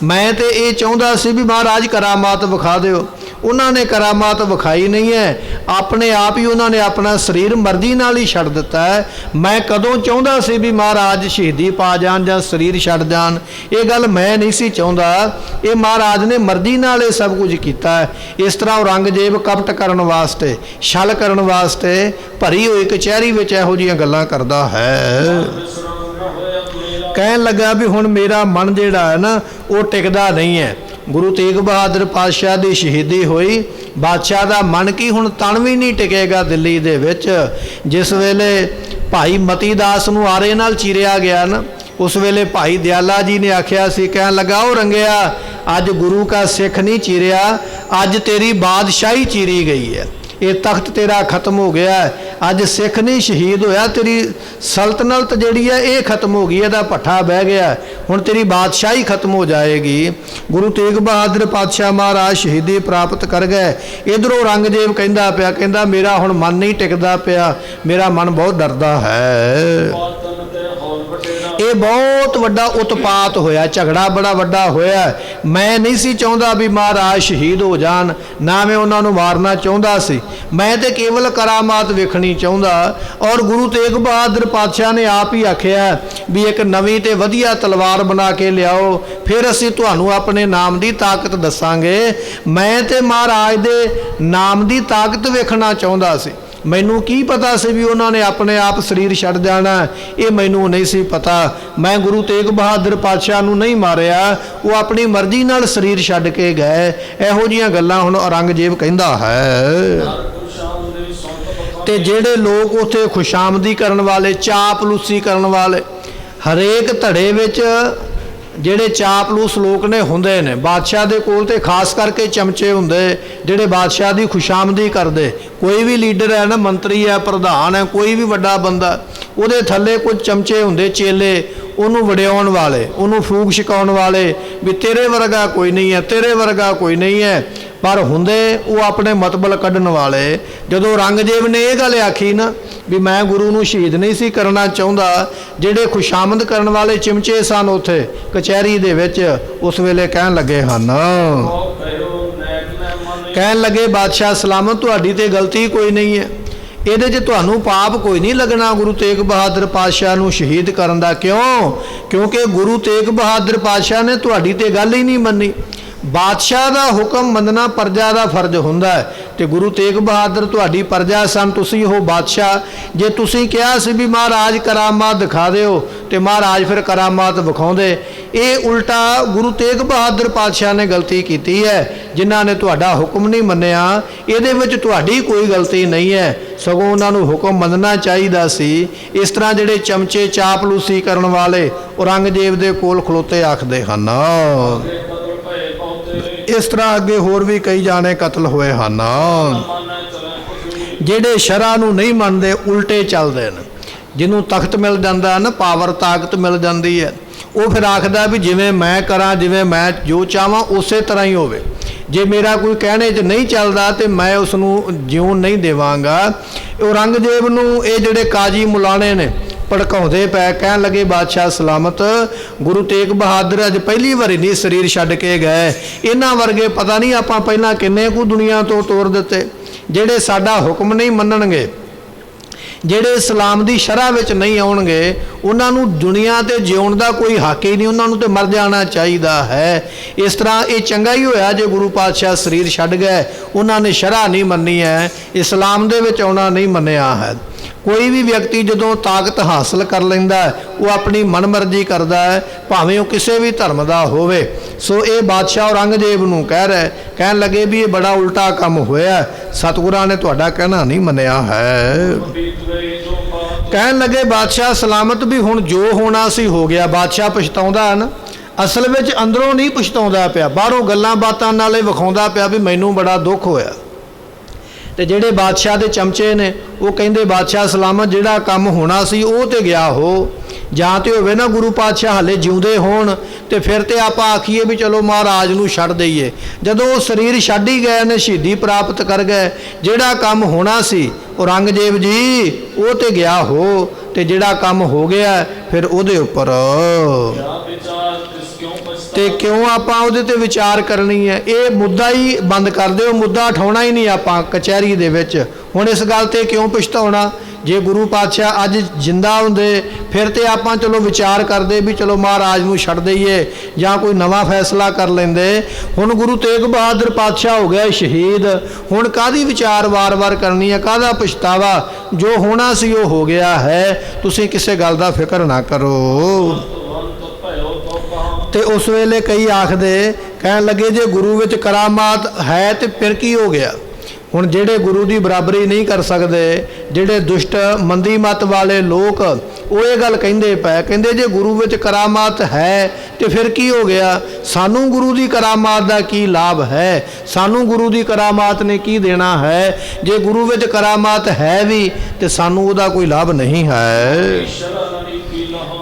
मैं तो ये चाहुंदा सी भी महाराज करामात विखा दिओ। उन्होंने करामात विखाई नहीं है, अपने आप ही उन्होंने अपना शरीर मर्जी नाल ही छड्ड दिता है। मैं कदों चाहुंदा सी भी महाराज शहीदी पा जान जां शरीर छड्ड जान, ये गल मैं नहीं सी चाहुंदा, ये महाराज ने मर्जी नाल ये सब कुछ कीता है। इस तरह औरंगजेब कपट करन वास्ते, छल करन वास्ते भरी हुई कचहरी विच इहो जिहियां गल्लां करदा है। कहन लगा भी हुण मेरा मन जिहड़ा है ना वो टिकदा नहीं है। गुरु तेग बहादुर पातशाह की शहीदी हुई, बादशाह का मन की हुण तन भी नहीं टिकेगा दिल्ली दे विच। जिस वेले भाई मती दास नूं आरे नाल चीरिया गया ना, उस वेले भाई दयाला जी ने आख्या सी, कहन लगा ओ रंगिया अज गुरु का सिख नहीं चीरिया, अज तेरी बादशाही चीरी गई है, ये तख्त तेरा खत्म हो गया है। अज सिख नहीं शहीद होया, तेरी सल्तनत जिहड़ी है ये खत्म हो गई, इहदा भट्ठा बह गया, हुण तेरी बादशाही खत्म हो जाएगी। गुरु तेग बहादुर पातशाह महाराज शहीदी प्राप्त कर गए। इधरों औरंगजेब कहंदा पिया, कहंदा मेरा हुण मन नहीं टिकदा पिया, मेरा मन बहुत डरदा है। ये बहुत वड्डा उत्पात होया, झगड़ा बड़ा वड्डा होया। मैं नहीं सी चाहुंदा भी महाराज शहीद हो जान, ना मैं उन्हां नूं मारना चाहुंदा सी, मैं तो केवल करामात वेखनी चाहुंदा। और गुरु तेग बहादुर पातशाह ने आप ही आख्या भी एक नवीं ते वधिया तलवार बना के लियाओ, फिर असीं तुहानूं अपने नाम की ताकत दसांगे। मैं तो महाराज दे नाम की ताकत वेखना चाहुंदा सी, मैनू की पता सी भी उन्होंने अपने आप शरीर छड्ड जाना, ये मैनू नहीं सी पता। मैं गुरु तेग बहादुर पातशाह नूं नहीं मारिया, वो अपनी मर्जी नाल शरीर छड्ड के गए। इहो जिहियां गल्लां हुण औरंगजेब कहंदा है। ते जिहड़े लोग उत्थे खुशामदी करन वाले, चापलूसी करन वाले, हरेक धड़े विच ਜਿਹੜੇ ਚਾਪਲੂਸ ਲੋਕ ਨੇ ਹੁੰਦੇ ਨੇ, ਬਾਦਸ਼ਾਹ ਦੇ ਕੋਲ ਤੇ ਖਾਸ ਕਰਕੇ ਚਮਚੇ ਹੁੰਦੇ ਜਿਹੜੇ ਬਾਦਸ਼ਾਹ ਦੀ ਖੁਸ਼ਾਮਦੀ ਕਰਦੇ। ਕੋਈ ਵੀ ਲੀਡਰ ਹੈ ਨਾ, ਮੰਤਰੀ ਹੈ, ਪ੍ਰਧਾਨ ਹੈ, ਕੋਈ ਵੀ ਵੱਡਾ ਬੰਦਾ, ਉਹਦੇ ਥੱਲੇ ਕੁਝ ਚਮਚੇ ਹੁੰਦੇ ਚੇਲੇ, ਉਹਨੂੰ ਵਡਿਆਉਣ ਵਾਲੇ, ਉਹਨੂੰ ਫੂਕ ਛਕਾਉਣ ਵਾਲੇ ਵੀ ਤੇਰੇ ਵਰਗਾ ਕੋਈ ਨਹੀਂ ਹੈ, ਤੇਰੇ ਵਰਗਾ ਕੋਈ ਨਹੀਂ ਹੈ। पर हुंदे वो अपने मतबल कढ़न वाले। जदों औरंगजेब ने यह गल आखी ना भी मैं गुरु नूं शहीद नहीं सी करना चाहुंदा, जिहड़े खुशामद करन वाले चिमचे सन उत्थे कचहरी दे विच, उस वेले कहन लगे हन, कहन लगे बादशाह सलामत तुहाडी ते गलती कोई नहीं है, ਇਹਦੇ 'ਚ ਤੁਹਾਨੂੰ पाप कोई नहीं लगना गुरु तेग बहादुर पातशाह नूं शहीद करन दा। क्यों? क्योंकि गुरु तेग बहादुर पातशाह ने तुहाडी ते गल ही नहीं मन्नी। बादशाह का हुक्म मनना प्रजा का फर्ज हुंदा है, तो गुरु तेग बहादुर तुहाडी प्रजा सन, तुसीं हो बादशाह। जे तुसीं कहा सी भी महाराज करामात दिखा दिओ तो महाराज फिर करामात विखाउंदे। ये उल्टा गुरु तेग बहादुर पातशाह ने गलती की है, जिन्हां ने तुहाडा हुक्म नहीं मन्निया। इहदे विच तुहाडी कोई गलती नहीं है, सगों उन्हां नूं हुक्म मनना चाहिदा सी। इस तरह जिहड़े चमचे चापलूसी करन वाले औरंगजेब दे कोल खलोते आखदे हन। इस तरह अगे होर भी कई जाने कतल हुए हैं। जिहड़े शरह नूं नहीं मनते उल्टे चलते हैं, जिन्हों तख्त मिल जाता है ना, पावर ताकत मिल जाती है, वो फिर आखदा भी जिवें मैं करा, जिवें मैं जो चाहां उस तरह ही होवे। ਜੇ ਮੇਰਾ ਕੋਈ ਕਹਿਣੇ 'ਚ ਨਹੀਂ ਚੱਲਦਾ ਤੇ ਮੈਂ ਉਸ ਨੂੰ ਜਿਉਣ ਨਹੀਂ ਦੇਵਾਂਗਾ। ਔਰੰਗਜ਼ੇਬ ਨੂੰ ਇਹ ਜਿਹੜੇ ਕਾਜੀ ਮੁਲਾਣੇ ਨੇ ਭੜਕਾਉਂਦੇ ਪੈ, ਕਹਿਣ ਲੱਗੇ ਬਾਦਸ਼ਾਹ ਸਲਾਮਤ, ਗੁਰੂ ਤੇਗ ਬਹਾਦਰ ਅੱਜ ਪਹਿਲੀ ਵਾਰੀ ਨਹੀਂ ਸਰੀਰ ਛੱਡ ਕੇ ਗਏ, ਇਹਨਾਂ ਵਰਗੇ ਪਤਾ ਨਹੀਂ ਆਪਾਂ ਪਹਿਲਾਂ ਕਿੰਨੇ ਕੁ ਦੁਨੀਆ ਤੋਂ ਤੋਰ ਦਿੱਤੇ। ਜਿਹੜੇ ਸਾਡਾ ਹੁਕਮ ਨਹੀਂ ਮੰਨਣਗੇ, ਜਿਹੜੇ ਇਸਲਾਮ ਦੀ ਸ਼ਰ੍ਹਾ ਵਿੱਚ ਨਹੀਂ ਆਉਣਗੇ, ਉਹਨਾਂ ਨੂੰ ਦੁਨੀਆ ਤੇ ਜਿਉਣ ਦਾ ਕੋਈ ਹੱਕ ਹੀ ਨਹੀਂ, ਉਹਨਾਂ ਨੂੰ ਤੇ ਮਰ ਜਾਣਾ ਚਾਹੀਦਾ ਹੈ। ਇਸ ਤਰ੍ਹਾਂ ਇਹ ਚੰਗਾ ਹੀ ਹੋਇਆ ਜੇ ਗੁਰੂ ਪਾਤਸ਼ਾਹ ਸਰੀਰ ਛੱਡ ਗਏ, ਉਹਨਾਂ ਨੇ ਸ਼ਰ੍ਹਾ ਨਹੀਂ ਮੰਨੀ ਹੈ, ਇਸਲਾਮ ਦੇ ਵਿੱਚ ਆਉਣਾ ਨਹੀਂ ਮੰਨਿਆ ਹੈ। ਕੋਈ ਵੀ ਵਿਅਕਤੀ ਜਦੋਂ ਤਾਕਤ ਹਾਸਲ ਕਰ ਲੈਂਦਾ ਉਹ ਆਪਣੀ ਮਨਮਰਜ਼ੀ ਕਰਦਾ ਹੈ, ਭਾਵੇਂ ਉਹ ਕਿਸੇ ਵੀ ਧਰਮ ਦਾ ਹੋਵੇ। ਸੋ ਇਹ ਬਾਦਸ਼ਾਹ ਔਰੰਗਜ਼ੇਬ ਨੂੰ ਕਹਿਣ ਲੱਗੇ ਵੀ ਇਹ ਬੜਾ ਉਲਟਾ ਕੰਮ ਹੋਇਆ, ਸਤਿਗੁਰਾਂ ਨੇ ਤੁਹਾਡਾ ਕਹਿਣਾ ਨਹੀਂ ਮੰਨਿਆ ਹੈ। ਕਹਿਣ ਲੱਗੇ ਬਾਦਸ਼ਾਹ ਸਲਾਮਤ ਵੀ ਹੁਣ ਜੋ ਹੋਣਾ ਸੀ ਹੋ ਗਿਆ। ਬਾਦਸ਼ਾਹ ਪਛਤਾਉਂਦਾ ਹੈ ਨਾ, ਅਸਲ ਵਿੱਚ ਅੰਦਰੋਂ ਨਹੀਂ ਪਛਤਾਉਂਦਾ ਪਿਆ, ਬਾਹਰੋਂ ਗੱਲਾਂ ਬਾਤਾਂ ਨਾਲੇ ਵਿਖਾਉਂਦਾ ਪਿਆ ਵੀ ਮੈਨੂੰ ਬੜਾ ਦੁੱਖ ਹੋਇਆ। ਤੇ ਜਿਹੜੇ ਬਾਦਸ਼ਾਹ ਦੇ ਚਮਚੇ ਨੇ ਉਹ ਕਹਿੰਦੇ ਬਾਦਸ਼ਾਹ ਸਲਾਮਤ ਜਿਹੜਾ ਕੰਮ ਹੋਣਾ ਸੀ ਉਹ ਤੇ ਗਿਆ ਹੋ, ਜਾਂ ਤੇ ਹੋਵੇ ਨਾ ਗੁਰੂ ਪਾਤਸ਼ਾਹ ਹਾਲੇ ਜਿਉਂਦੇ ਹੋਣ ਤੇ ਫਿਰ ਤੇ ਆਪਾਂ ਆਖੀਏ ਵੀ ਚਲੋ ਮਹਾਰਾਜ ਨੂੰ ਛੱਡ ਦਈਏ। ਜਦੋਂ ਉਹ ਸਰੀਰ ਛੱਡ ਹੀ ਗਏ ਨੇ, ਸ਼ਹੀਦੀ ਪ੍ਰਾਪਤ ਕਰ ਗਏ, ਜਿਹੜਾ ਕੰਮ ਹੋਣਾ ਸੀ ਔਰੰਗਜ਼ੇਬ ਜੀ ਉਹ ਤੇ ਗਿਆ ਹੋ, ਤੇ ਜਿਹੜਾ ਕੰਮ ਹੋ ਗਿਆ ਫਿਰ ਉਹਦੇ ਉੱਪਰ ਤੇ ਕਿਉਂ ਆਪਾਂ ਉਹਦੇ ਤੇ ਵਿਚਾਰ ਕਰਨੀ ਹੈ। ਇਹ ਮੁੱਦਾ ਹੀ ਬੰਦ ਕਰ ਦਿਓ, ਮੁੱਦਾ ਉਠਾਉਣਾ ਹੀ ਨਹੀਂ ਆਪਾਂ ਕਚਹਿਰੀ ਦੇ ਵਿੱਚ। ਹੁਣ ਇਸ ਗੱਲ ਤੇ ਕਿਉਂ ਪਛਤਾਉਣਾ? ਜੇ ਗੁਰੂ ਪਾਤਸ਼ਾਹ ਅੱਜ ਜਿੰਦਾ ਹੁੰਦੇ ਫਿਰ ਤੇ ਆਪਾਂ ਚਲੋ ਵਿਚਾਰ ਕਰਦੇ ਵੀ ਚਲੋ ਮਹਾਰਾਜ ਨੂੰ ਛੱਡ ਦਈਏ ਜਾਂ ਕੋਈ ਨਵਾਂ ਫੈਸਲਾ ਕਰ ਲੈਂਦੇ। ਹੁਣ ਗੁਰੂ ਤੇਗ ਬਹਾਦਰ ਪਾਤਸ਼ਾਹ ਹੋ ਗਿਆ ਸ਼ਹੀਦ, ਹੁਣ ਕਾਹਦੀ ਵਿਚਾਰ ਵਾਰ-ਵਾਰ ਕਰਨੀ ਹੈ, ਕਾਹਦਾ ਪਛਤਾਵਾ? ਜੋ ਹੋਣਾ ਸੀ ਉਹ ਹੋ ਗਿਆ ਹੈ, ਤੁਸੀਂ ਕਿਸੇ ਗੱਲ ਦਾ ਫਿਕਰ ਨਾ ਕਰੋ। ਤੇ ਉਸ ਵੇਲੇ ਕਈ ਆਖਦੇ, ਕਹਿਣ ਲੱਗੇ ਜੇ ਗੁਰੂ ਵਿੱਚ ਕਰਾਮਾਤ ਹੈ ਤੇ ਫਿਰ ਕੀ ਹੋ ਗਿਆ? ਹੁਣ ਜਿਹੜੇ ਗੁਰੂ ਦੀ ਬਰਾਬਰੀ ਨਹੀਂ ਕਰ ਸਕਦੇ, ਜਿਹੜੇ ਦੁਸ਼ਟ ਮੰਦੀ ਮਤ ਵਾਲੇ ਲੋਕ ਉਹ ਇਹ ਗੱਲ ਕਹਿੰਦੇ ਪਏ, ਕਹਿੰਦੇ ਜੇ ਗੁਰੂ ਵਿੱਚ ਕਰਾਮਾਤ ਹੈ ਤੇ ਫਿਰ ਕੀ ਹੋ ਗਿਆ? ਸਾਨੂੰ ਗੁਰੂ ਦੀ ਕਰਾਮਾਤ ਦਾ ਕੀ ਲਾਭ ਹੈ? ਸਾਨੂੰ ਗੁਰੂ ਦੀ ਕਰਾਮਾਤ ਨੇ ਕੀ ਦੇਣਾ ਹੈ? ਜੇ ਗੁਰੂ ਵਿੱਚ ਕਰਾਮਾਤ ਹੈ ਵੀ ਤੇ ਸਾਨੂੰ ਉਹਦਾ ਕੋਈ ਲਾਭ ਨਹੀਂ ਹੈ।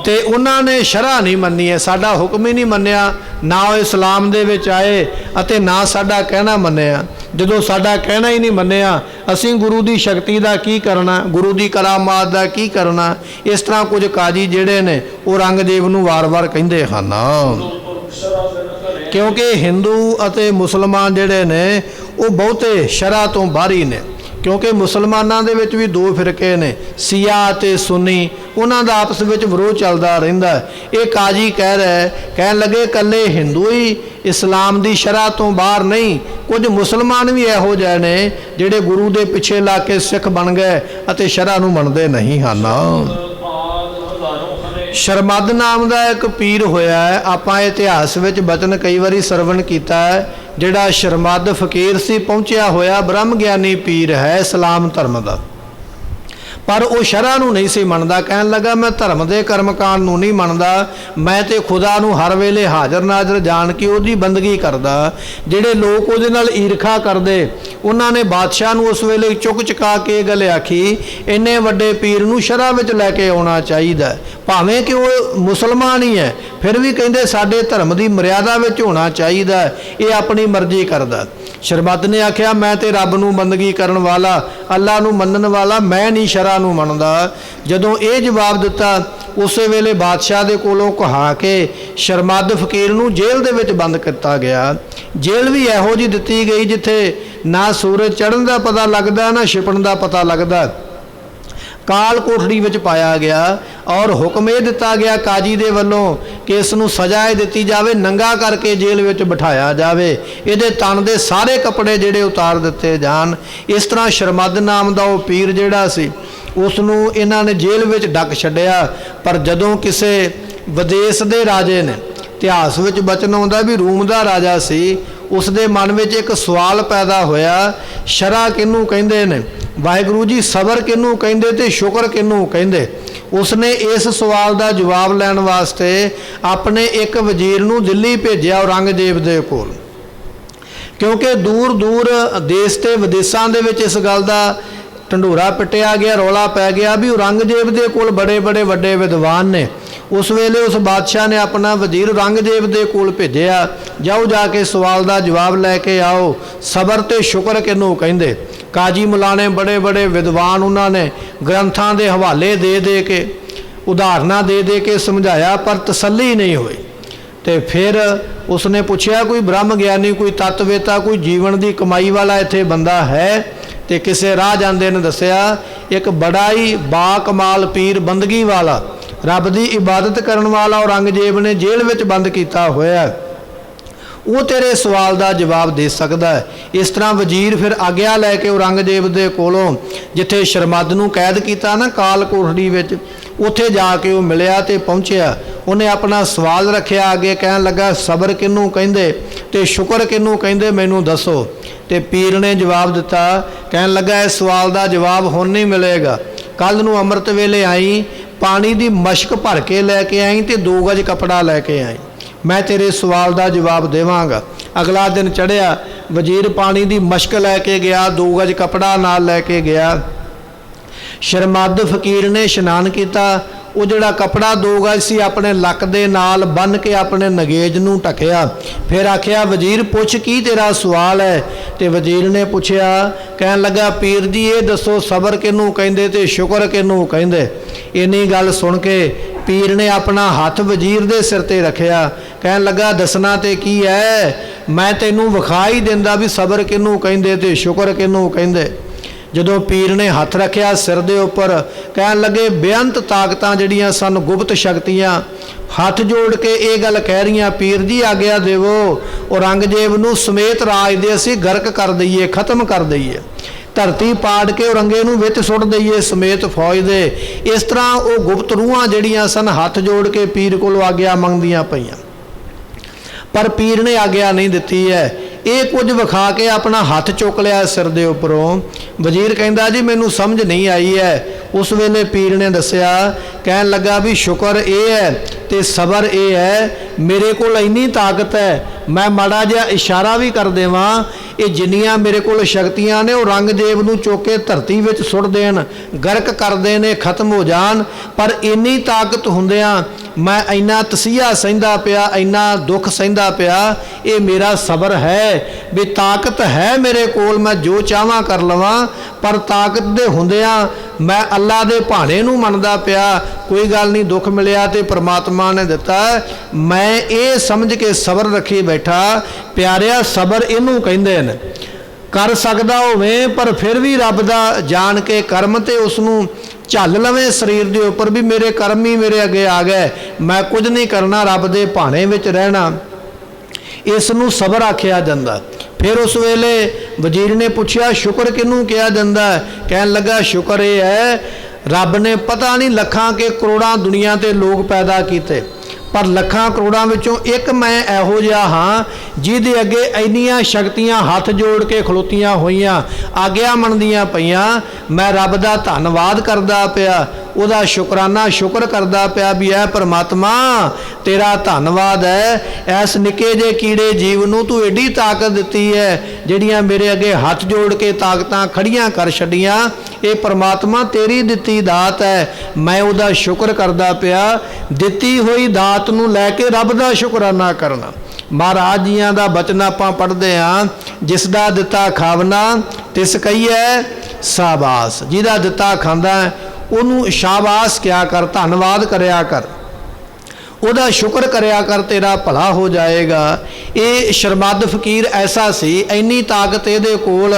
ਤੇ ਉਹਨਾਂ ਨੇ ਸ਼ਰ੍ਹਾ ਨਹੀਂ ਮੰਨੀ ਹੈ, ਸਾਡਾ ਹੁਕਮ ਹੀ ਨਹੀਂ ਮੰਨਿਆ, ਨਾ ਉਹ ਇਸਲਾਮ ਦੇ ਵਿੱਚ ਆਏ ਅਤੇ ਨਾ ਸਾਡਾ ਕਹਿਣਾ ਮੰਨਿਆ। ਜਦੋਂ ਸਾਡਾ ਕਹਿਣਾ ਹੀ ਨਹੀਂ ਮੰਨਿਆ, ਅਸੀਂ ਗੁਰੂ ਦੀ ਸ਼ਕਤੀ ਦਾ ਕੀ ਕਰਨਾ, ਗੁਰੂ ਦੀ ਕਰਾਮਾਤ ਦਾ ਕੀ ਕਰਨਾ? ਇਸ ਤਰ੍ਹਾਂ ਕੁਝ ਕਾਜੀ ਜਿਹੜੇ ਨੇ ਉਹ ਔਰੰਗਜ਼ੇਬ ਨੂੰ ਵਾਰ-ਵਾਰ ਕਹਿੰਦੇ ਹਨ, ਕਿਉਂਕਿ ਹਿੰਦੂ ਅਤੇ ਮੁਸਲਮਾਨ ਜਿਹੜੇ ਨੇ ਉਹ ਬਹੁਤੇ ਸ਼ਰ੍ਹਾ ਤੋਂ ਬਾਹਰੀ ਨੇ। ਕਿਉਂਕਿ ਮੁਸਲਮਾਨਾਂ ਦੇ ਵਿੱਚ ਵੀ ਦੋ ਫਿਰਕੇ ਨੇ, ਸੀਆ ਅਤੇ ਸੁੰਨੀ, ਉਹਨਾਂ ਦਾ ਆਪਸ ਵਿੱਚ ਵਿਰੋਧ ਚੱਲਦਾ ਰਹਿੰਦਾ। ਇਹ ਕਾਜੀ ਕਹਿਣ ਲੱਗੇ ਇਕੱਲੇ ਹਿੰਦੂ ਹੀ ਇਸਲਾਮ ਦੀ ਸ਼ਰ੍ਹਾ ਤੋਂ ਬਾਹਰ ਨਹੀਂ, ਕੁਝ ਮੁਸਲਮਾਨ ਵੀ ਇਹੋ ਜਿਹੇ ਨੇ ਜਿਹੜੇ ਗੁਰੂ ਦੇ ਪਿੱਛੇ ਲਾ ਕੇ ਸਿੱਖ ਬਣ ਗਏ ਅਤੇ ਸ਼ਰ੍ਹਾ ਨੂੰ ਮੰਨਦੇ ਨਹੀਂ ਹਨ। ਸ਼ਰਮਦ ਨਾਮ ਦਾ ਇੱਕ ਪੀਰ ਹੋਇਆ ਹੈ, ਆਪਾਂ ਇਤਿਹਾਸ ਵਿੱਚ ਬਚਨ ਕਈ ਵਾਰੀ ਸਰਵਣ ਕੀਤਾ ਹੈ। ਜਿਹੜਾ ਸ਼ਰਮਦ ਫਕੀਰ ਸੀ, ਪਹੁੰਚਿਆ ਹੋਇਆ ਬ੍ਰਹਮ ਗਿਆਨੀ ਪੀਰ ਹੈ ਇਸਲਾਮ ਧਰਮ ਦਾ, ਪਰ ਉਹ ਸ਼ਰ੍ਹਾ ਨੂੰ ਨਹੀਂ ਸੀ ਮੰਨਦਾ। ਕਹਿਣ ਲੱਗਾ ਮੈਂ ਧਰਮ ਦੇ ਕਰਮਕਾਂਡ ਨੂੰ ਨਹੀਂ ਮੰਨਦਾ, ਮੈਂ ਤੇ ਖੁਦਾ ਨੂੰ ਹਰ ਵੇਲੇ ਹਾਜ਼ਰ ਨਾਜ਼ਰ ਜਾਣ ਕੇ ਉਹਦੀ ਬੰਦਗੀ ਕਰਦਾ। ਜਿਹੜੇ ਲੋਕ ਉਹਦੇ ਨਾਲ ਈਰਖਾ ਕਰਦੇ, ਉਹਨਾਂ ਨੇ ਬਾਦਸ਼ਾਹ ਨੂੰ ਉਸ ਵੇਲੇ ਚੁੱਕ ਚੁਕਾ ਕੇ ਇਹ ਗੱਲ ਆਖੀ, ਇੰਨੇ ਵੱਡੇ ਪੀਰ ਨੂੰ ਸ਼ਰ੍ਹਾ ਵਿੱਚ ਲੈ ਕੇ ਆਉਣਾ ਚਾਹੀਦਾ, ਭਾਵੇਂ ਕਿ ਉਹ ਮੁਸਲਮਾਨ ਹੀ ਹੈ, ਫਿਰ ਵੀ ਕਹਿੰਦੇ ਸਾਡੇ ਧਰਮ ਦੀ ਮਰਿਆਦਾ ਵਿੱਚ ਹੋਣਾ ਚਾਹੀਦਾ, ਇਹ ਆਪਣੀ ਮਰਜ਼ੀ ਕਰਦਾ। ਸ਼ਰਮਦ ਨੇ ਆਖਿਆ ਮੈਂ ਤੇ ਰੱਬ ਨੂੰ ਬੰਦਗੀ ਕਰਨ ਵਾਲਾ, ਅੱਲਾ ਨੂੰ ਮੰਨਣ ਵਾਲਾ, ਮੈਂ ਨਹੀਂ ਸ਼ਰ੍ਹਾ ਨੂੰ ਮੰਨਦਾ। ਜਦੋਂ ਇਹ ਜਵਾਬ ਦਿੱਤਾ, ਉਸੇ ਵੇਲੇ ਬਾਦਸ਼ਾਹ ਦੇ ਕੋਲੋਂ ਕਹਾ ਕੇ ਸ਼ਰਮਦ ਫਕੀਰ ਨੂੰ ਜੇਲ੍ਹ ਦੇ ਵਿੱਚ ਬੰਦ ਕੀਤਾ ਗਿਆ। ਜੇਲ੍ਹ ਵੀ ਇਹੋ ਜਿਹੀ ਦਿੱਤੀ ਗਈ ਜਿੱਥੇ ਨਾ ਸੂਰਜ ਚੜ੍ਹਨ ਦਾ ਪਤਾ ਲੱਗਦਾ, ਨਾ ਛਿਪਣ ਦਾ ਪਤਾ ਲੱਗਦਾ। ਕਾਲ ਕੋਠੜੀ ਵਿੱਚ ਪਾਇਆ ਗਿਆ ਔਰ ਹੁਕਮ ਇਹ ਦਿੱਤਾ ਗਿਆ ਕਾਜੀ ਦੇ ਵੱਲੋਂ ਕਿ ਇਸ ਨੂੰ ਸਜ਼ਾ ਇਹ ਦਿੱਤੀ ਜਾਵੇ, ਨੰਗਾ ਕਰਕੇ ਜੇਲ੍ਹ ਵਿੱਚ ਬਿਠਾਇਆ ਜਾਵੇ, ਇਹਦੇ ਤਨ ਦੇ ਸਾਰੇ ਕੱਪੜੇ ਜਿਹੜੇ ਉਤਾਰ ਦਿੱਤੇ ਜਾਣ। ਇਸ ਤਰ੍ਹਾਂ ਸ਼ਰਮਦ ਨਾਮ ਦਾ ਉਹ ਪੀਰ ਜਿਹੜਾ ਸੀ, ਉਸ ਨੂੰ ਇਹਨਾਂ ਨੇ ਜੇਲ੍ਹ ਵਿੱਚ ਡੱਕ ਛੱਡਿਆ। ਪਰ ਜਦੋਂ ਕਿਸੇ ਵਿਦੇਸ਼ ਦੇ ਰਾਜੇ ਨੇ, ਇਤਿਹਾਸ ਵਿੱਚ ਬਚਨ ਆਉਂਦਾ ਵੀ ਰੂਮ ਦਾ ਰਾਜਾ ਸੀ, ਉਸ ਦੇ ਮਨ ਵਿੱਚ ਇੱਕ ਸਵਾਲ ਪੈਦਾ ਹੋਇਆ, ਸ਼ਰ੍ਹਾ ਕਿਹਨੂੰ ਕਹਿੰਦੇ ਨੇ, ਵਾਹਿਗੁਰੂ ਜੀ ਸਬਰ ਕਿਹਨੂੰ ਕਹਿੰਦੇ ਤੇ ਸ਼ੁਕਰ ਕਿਹਨੂੰ ਕਹਿੰਦੇ? ਉਸਨੇ ਇਸ ਸਵਾਲ ਦਾ ਜਵਾਬ ਲੈਣ ਵਾਸਤੇ ਆਪਣੇ ਇੱਕ ਵਜ਼ੀਰ ਨੂੰ ਦਿੱਲੀ ਭੇਜਿਆ ਔਰੰਗਜ਼ੇਬ ਦੇ ਕੋਲ, ਕਿਉਂਕਿ ਦੂਰ ਦੂਰ ਦੇਸ਼ ਤੇ ਵਿਦੇਸ਼ਾਂ ਦੇ ਵਿੱਚ ਇਸ ਗੱਲ ਦਾ ਢੰਡੋਰਾ ਪਿੱਟਿਆ ਗਿਆ, ਰੌਲਾ ਪੈ ਗਿਆ ਵੀ ਔਰੰਗਜ਼ੇਬ ਦੇ ਕੋਲ ਬੜੇ ਬੜੇ ਵੱਡੇ ਵਿਦਵਾਨ ਨੇ, उस वेले उस बादशाह ने अपना वजीर औरंगजेब दे कोल भेजिया, जाओ जाके सवाल का जवाब लैके आओ, सबर ते शुक्र किनू कहिंदे। काजी मुलाने बड़े बड़े विद्वान उन्होंने ग्रंथां दे हवाले दे दे के उदाहरणा दे दे के समझाया, पर तसल्ली नहीं हुई। तो फिर उसने पूछा कोई ब्रह्म ज्ञानी, कोई तत्ववेता, कोई जीवन की कमाई वाला इत्थे बंदा है? तो किसी राह जांदे ने दसिया एक बड़ा ही बाकमाल पीर बंदगी वाला, रब की इबादत करने वाला औरंगजेब ने जेल में बंद किया होया, वो तेरे सवाल का जवाब दे सकता है। इस तरह वजीर फिर आग्या लैके औरंगजेब के कोलों जिथे शरमद नूं कैद किया ना काल कोठड़ी विच, उत्थे जाके वो मिलिया तो पहुँचया। उन्हें अपना सवाल रखिया, आगे कहन लगा सबर किनू कहिंदे ते शुक्र किनू कहिंदे, मैनू दसो। तो पीर ने जवाब दिता, कहन लगा इस सवाल का जवाब हुण नहीं मिलेगा, कल नूं अमृत वेले आई, पानी की मशक भर के लैके आई तो 2 गज कपड़ा लैके आई, मैं तेरे सवाल का जवाब देवांगा। अगला दिन चढ़िया, वजीर पानी की मशक लैके गया, 2 गज कपड़ा नाल लैके गया। शरमद फकीर ने इशनान किया, वो जिहड़ा कपड़ा 2 गज सी अपने लक दे नाल बन के अपने नगेज नूं ढकिया। फिर आख्या वजीर पुछ की तेरा सवाल है? तो वजीर ने पूछया, कहन लगा पीर जी ये दसो सबर किनू कहिंदे ते शुक्र किनू कहिंदे। इन्नी गल सुन के पीर ने अपना हथ वजीर दे सिर ते रखिया, कहन लगा दसना ते की है, मैं तैनू विखा ही दिंदा भी सबर किनू कहिंदे ते शुक्र किनू कहिंदे। जदों पीर ने हथ रखिया सिर दे उपर, कहन लगे बेअंत ताकतां जिहड़ियां सन गुप्त शक्तियां हथ जोड़ के ये गल कह रही, पीर जी आग्या देवो औरंगजेब नूं समेत राज दे असीं गर्क कर दईए, खत्म कर दईए, धरती पाड़ के औरंगे नूं विच सुट दईए समेत फौज दे। इस तरह वो गुप्त रूहां जिहड़ियां सन हथ जोड़ के पीर कोलों आग्या मंगदियां पईयां, पर पीर ने आग्या नहीं दिती है। ये कुछ विखा के अपना हथ चुक लिया सिर दे उपरों। वजीर कहंदा जी मैनू समझ नहीं आई है। उस वेले पीर ने दसिया, कहन लगा भी शुक्र ये है ते सबर ये है, मेरे को इन्नी ताकत है, मैं माड़ा जिहा इशारा भी कर देवां, ये जिन्नियां मेरे को शक्तियां ने औरंगजेब नूं चुक के धरती विच सुट देन, गर्क कर देने, खत्म हो जान, पर इन्नी ताकत हुंदियां मैं इन्ना तसीहा सहिंदा पिया, इन्ना दुख सहिंदा पिया, ये मेरा सबर है भी ताकत है मेरे कोल, मैं जो चाहवां कर लवां, पर ताकत दे हुंदियां मैं अल्लाह दे भाणे नूं मनदा पिया। कोई गल नहीं, दुख मिलिया ते परमात्मा ने दिता, मैं ये समझ के सबर रखी बैठा। प्यारिया सबर इनू कहिंदे ने, कर सकदा होवे पर फिर भी रब दा जान के कर्म ते उसनूं झल लवे शरीर दे उपर भी मेरे कर्म ही मेरे अगे आ गए, मैं कुछ नहीं करना, रब दे भाणे विच रहना, इसनूं सबर आखिया जांदा। फिर उस वेले वजीर ने पूछया शुक्र किनू कहा जांदा है? कहन लगा शुक्र ये है रब ने पता नहीं लखां के करोड़ां दुनिया ते लोग पैदा किए, पर लखां करोड़ां विचों एक मैं इहो जिहा हाँ जिहदे अगे इन्नियां शक्तियां हथ जोड़ के खलोतियां होईयां, आग्या मनदियां पईयां, मैं रब दा धन्नवाद करदा पिया, उहदा शुकराना शुक्र करदा पिया भी है परमात्मा तेरा धन्नवाद है, इस निके जे कीड़े जीव नूं तू एडी ताकत दित्ती है जिहड़ियां मेरे अगे हथ जोड़ के ताकतां खड़ियां कर छड्डियां, ये परमात्मा तेरी दित्ती दात है, मैं उहदा शुक्र करदा पिया। दित्ती हुई दात नूं लैके रब दा शुकराना करना। महाराज जियां दा बचन आपां पढ़दे हां, जिसदा दिता खावना तिस कहिए शाबाश, जिहदा दिता खांदा उहनूं शाबाश क्या कर, धन्नवाद करया कर, उहदा शुक्र करया कर, तेरा भला हो जाएगा। ये शरमद फकीर ऐसा सी, इन्नी ताकत इहदे कोल,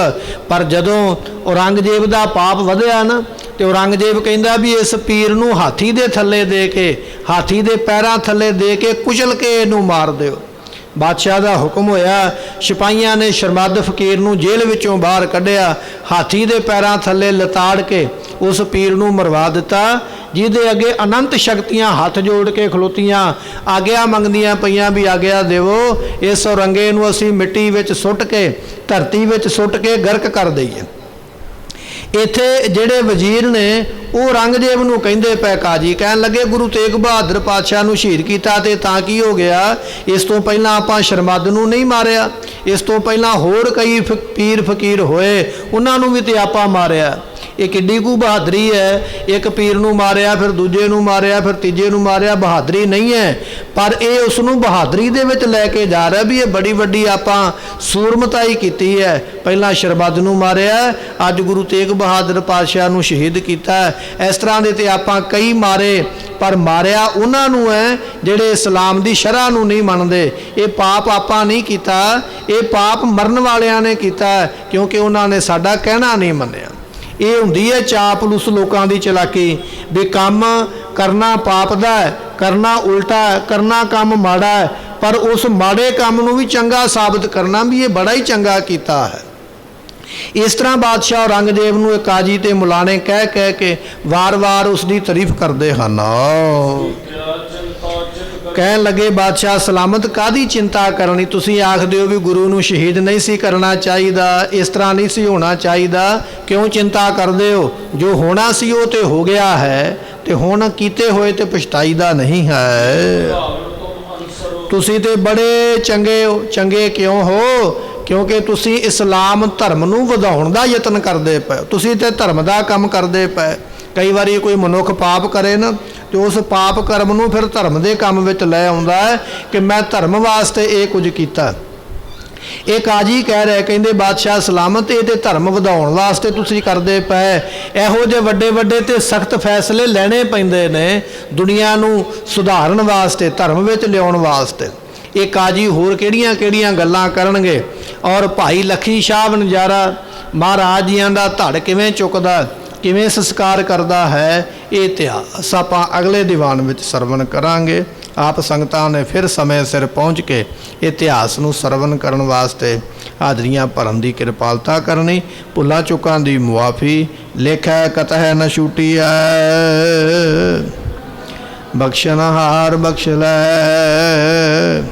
पर जदों औरंगजेब दा पाप वधिया ना तो औरंगजेब कहंदा भी इस पीर नूं हाथी दे थल्ले दे के, हाथी दे पैरां थल्ले दे के कुचल के इहनूं मार दिओ। बादशाह का हुक्म होया, सिपाहियां ने शरमद फकीर नूं जेल विचों बाहर कढ़िया, हाथी दे पैरां थल्ले लताड़ के उस पीर नूं मरवा दिता, जिहदे अगे अनंत शक्तियां हाथ जोड़ के खलोतियां आग्या मंगदियां पईयां भी आग्या देवो इस औरंगे नूं असीं मिट्टी विच सुट के, धरती विच सुट के गर्क कर दईए। इत्थे जिहड़े वजीर ने वो औरंगजेब नूं कहिंदे पै काजी, कहन लगे गुरु तेग बहादुर पातशाह नूं शहीद कीता ते तां की हो गया, इस तो पहलां आपां शरमद नूं नहीं मारिया, इस तो पहलां होर कई पीर फकीर होए उन्हां नूं भी ते आपां मारिया, ਇਹ ਕਿੱਡੀ ਕੁ ਬਹਾਦਰੀ ਹੈ। ਇੱਕ ਪੀਰ ਨੂੰ ਮਾਰਿਆ, ਫਿਰ ਦੂਜੇ ਨੂੰ ਮਾਰਿਆ, ਫਿਰ ਤੀਜੇ ਨੂੰ ਮਾਰਿਆ, ਬਹਾਦਰੀ ਨਹੀਂ ਹੈ। ਪਰ ਇਹ ਉਸ ਨੂੰ ਬਹਾਦਰੀ ਦੇ ਵਿੱਚ ਲੈ ਕੇ ਜਾ ਰਿਹਾ ਵੀ ਇਹ ਬੜੀ ਵੱਡੀ ਆਪਾਂ ਸੂਰਮਤਾਈ ਕੀਤੀ ਹੈ। ਪਹਿਲਾਂ ਸ਼ਰਬੱਦ ਨੂੰ ਮਾਰਿਆ, ਅੱਜ ਗੁਰੂ ਤੇਗ ਬਹਾਦਰ ਪਾਤਸ਼ਾਹ ਨੂੰ ਸ਼ਹੀਦ ਕੀਤਾ। ਇਸ ਤਰ੍ਹਾਂ ਦੇ ਤੇ ਆਪਾਂ ਕਈ ਮਾਰੇ, ਪਰ ਮਾਰਿਆ ਉਹਨਾਂ ਨੂੰ ਹੈ ਜਿਹੜੇ ਇਸਲਾਮ ਦੀ ਸ਼ਰ੍ਹਾ ਨੂੰ ਨਹੀਂ ਮੰਨਦੇ। ਇਹ ਪਾਪ ਆਪਾਂ ਨਹੀਂ ਕੀਤਾ, ਇਹ ਪਾਪ ਮਰਨ ਵਾਲਿਆਂ ਨੇ ਕੀਤਾ, ਕਿਉਂਕਿ ਉਹਨਾਂ ਨੇ ਸਾਡਾ ਕਹਿਣਾ ਨਹੀਂ ਮੰਨਿਆ। ਇਹ ਹੁੰਦੀ ਹੈ ਚਾਪਲੂਸ ਲੋਕਾਂ ਦੀ ਚਲਾਕੀ ਵੀ ਕੰਮ ਕਰਨਾ ਪਾਪ ਦਾ ਹੈ, ਕਰਨਾ ਉਲਟਾ ਹੈ, ਕਰਨਾ ਕੰਮ ਮਾੜਾ ਹੈ, ਪਰ ਉਸ ਮਾੜੇ ਕੰਮ ਨੂੰ ਵੀ ਚੰਗਾ ਸਾਬਤ ਕਰਨਾ ਵੀ ਇਹ ਬੜਾ ਹੀ ਚੰਗਾ ਕੀਤਾ ਹੈ। ਇਸ ਤਰ੍ਹਾਂ ਬਾਦਸ਼ਾਹ ਔਰੰਗਜ਼ੇਬ ਨੂੰ ਇਹ ਕਾਜੀ ਤੇ ਮੁਲਾਣੇ ਕਹਿ ਕਹਿ ਕੇ ਵਾਰ-ਵਾਰ ਉਸ ਦੀ ਤਾਰੀਫ ਕਰਦੇ ਹਨ। ਕਹਿਣ ਲੱਗੇ ਬਾਦਸ਼ਾਹ ਸਲਾਮਤ ਕਾਹਦੀ ਚਿੰਤਾ ਕਰਨੀ, ਤੁਸੀਂ ਆਖਦੇ ਹੋ ਵੀ ਗੁਰੂ ਨੂੰ ਸ਼ਹੀਦ ਨਹੀਂ ਸੀ ਕਰਨਾ ਚਾਹੀਦਾ, ਇਸ ਤਰ੍ਹਾਂ ਨਹੀਂ ਸੀ ਹੋਣਾ ਚਾਹੀਦਾ, ਕਿਉਂ ਚਿੰਤਾ ਕਰਦੇ ਹੋ? ਜੋ ਹੋਣਾ ਸੀ ਉਹ ਤੇ ਹੋ ਗਿਆ ਹੈ, ਤੇ ਹੁਣ ਕੀਤੇ ਹੋਏ ਤੇ ਪਛਤਾਈਦਾ ਨਹੀਂ ਹੈ। ਤੁਸੀਂ ਤੇ ਬੜੇ ਚੰਗੇ ਹੋ। ਚੰਗੇ ਕਿਉਂ ਹੋ? ਕਿਉਂਕਿ ਤੁਸੀਂ ਇਸਲਾਮ ਧਰਮ ਨੂੰ ਵਧਾਉਣ ਦਾ ਯਤਨ ਕਰਦੇ ਪਏ, ਤੁਸੀਂ ਤੇ ਧਰਮ ਦਾ ਕੰਮ ਕਰਦੇ ਪਏ। ਕਈ ਵਾਰੀ ਕੋਈ ਮਨੁੱਖ ਪਾਪ ਕਰੇ ਨਾ, ਤੇ ਉਸ ਪਾਪ ਕਰਮ ਨੂੰ ਫਿਰ ਧਰਮ ਦੇ ਕੰਮ ਵਿੱਚ ਲੈ ਆਉਂਦਾ ਹੈ ਕਿ ਮੈਂ ਧਰਮ ਵਾਸਤੇ ਇਹ ਕੁਝ ਕੀਤਾ। ਇਹ ਕਾਜੀ ਕਹਿ ਰਹੇ, ਕਹਿੰਦੇ ਬਾਦਸ਼ਾਹ ਸਲਾਮਤ ਇਹ ਤੇ ਧਰਮ ਵਧਾਉਣ ਵਾਸਤੇ ਤੁਸੀਂ ਕਰਦੇ ਪਏ। ਇਹੋ ਜਿਹੇ ਵੱਡੇ ਵੱਡੇ ਤੇ ਸਖਤ ਫੈਸਲੇ ਲੈਣੇ ਪੈਂਦੇ ਨੇ ਦੁਨੀਆ ਨੂੰ ਸੁਧਾਰਨ ਵਾਸਤੇ, ਧਰਮ ਵਿੱਚ ਲਿਆਉਣ ਵਾਸਤੇ। ਇਹ ਕਾਜੀ ਹੋਰ ਕਿਹੜੀਆਂ ਕਿਹੜੀਆਂ ਗੱਲਾਂ ਕਰਨਗੇ। ਔਰ ਭਾਈ ਲੱਖੀ ਸ਼ਾਹ ਵਣਜਾਰਾ ਮਹਾਰਾਜ ਜੀਆਂ ਦਾ ਧੜ ਕਿਵੇਂ ਚੁੱਕਦਾ, ਕਿਵੇਂ ਸੰਸਕਾਰ ਕਰਦਾ ਹੈ, ਇਹ ਇਤਿਹਾਸ ਆਪਾਂ ਅਗਲੇ ਦੀਵਾਨ ਵਿੱਚ ਸਰਵਣ ਕਰਾਂਗੇ। ਆਪ ਸੰਗਤਾਂ ਨੇ ਫਿਰ ਸਮੇਂ ਸਿਰ ਪਹੁੰਚ ਕੇ ਇਤਿਹਾਸ ਨੂੰ ਸਰਵਣ ਕਰਨ ਵਾਸਤੇ ਹਾਜ਼ਰੀਆਂ ਭਰਨ ਦੀ ਕਿਰਪਾਲਤਾ ਕਰਨੀ। ਭੁੱਲਾਂ ਚੁੱਕਾਂ ਦੀ ਮੁਆਫੀ। ਲੇਖੈ ਕਤਹਿ ਨ ਛੂਟੀਐ, ਬਖਸ਼ਨਹਾਰ ਬਖਸ਼ ਲੈ।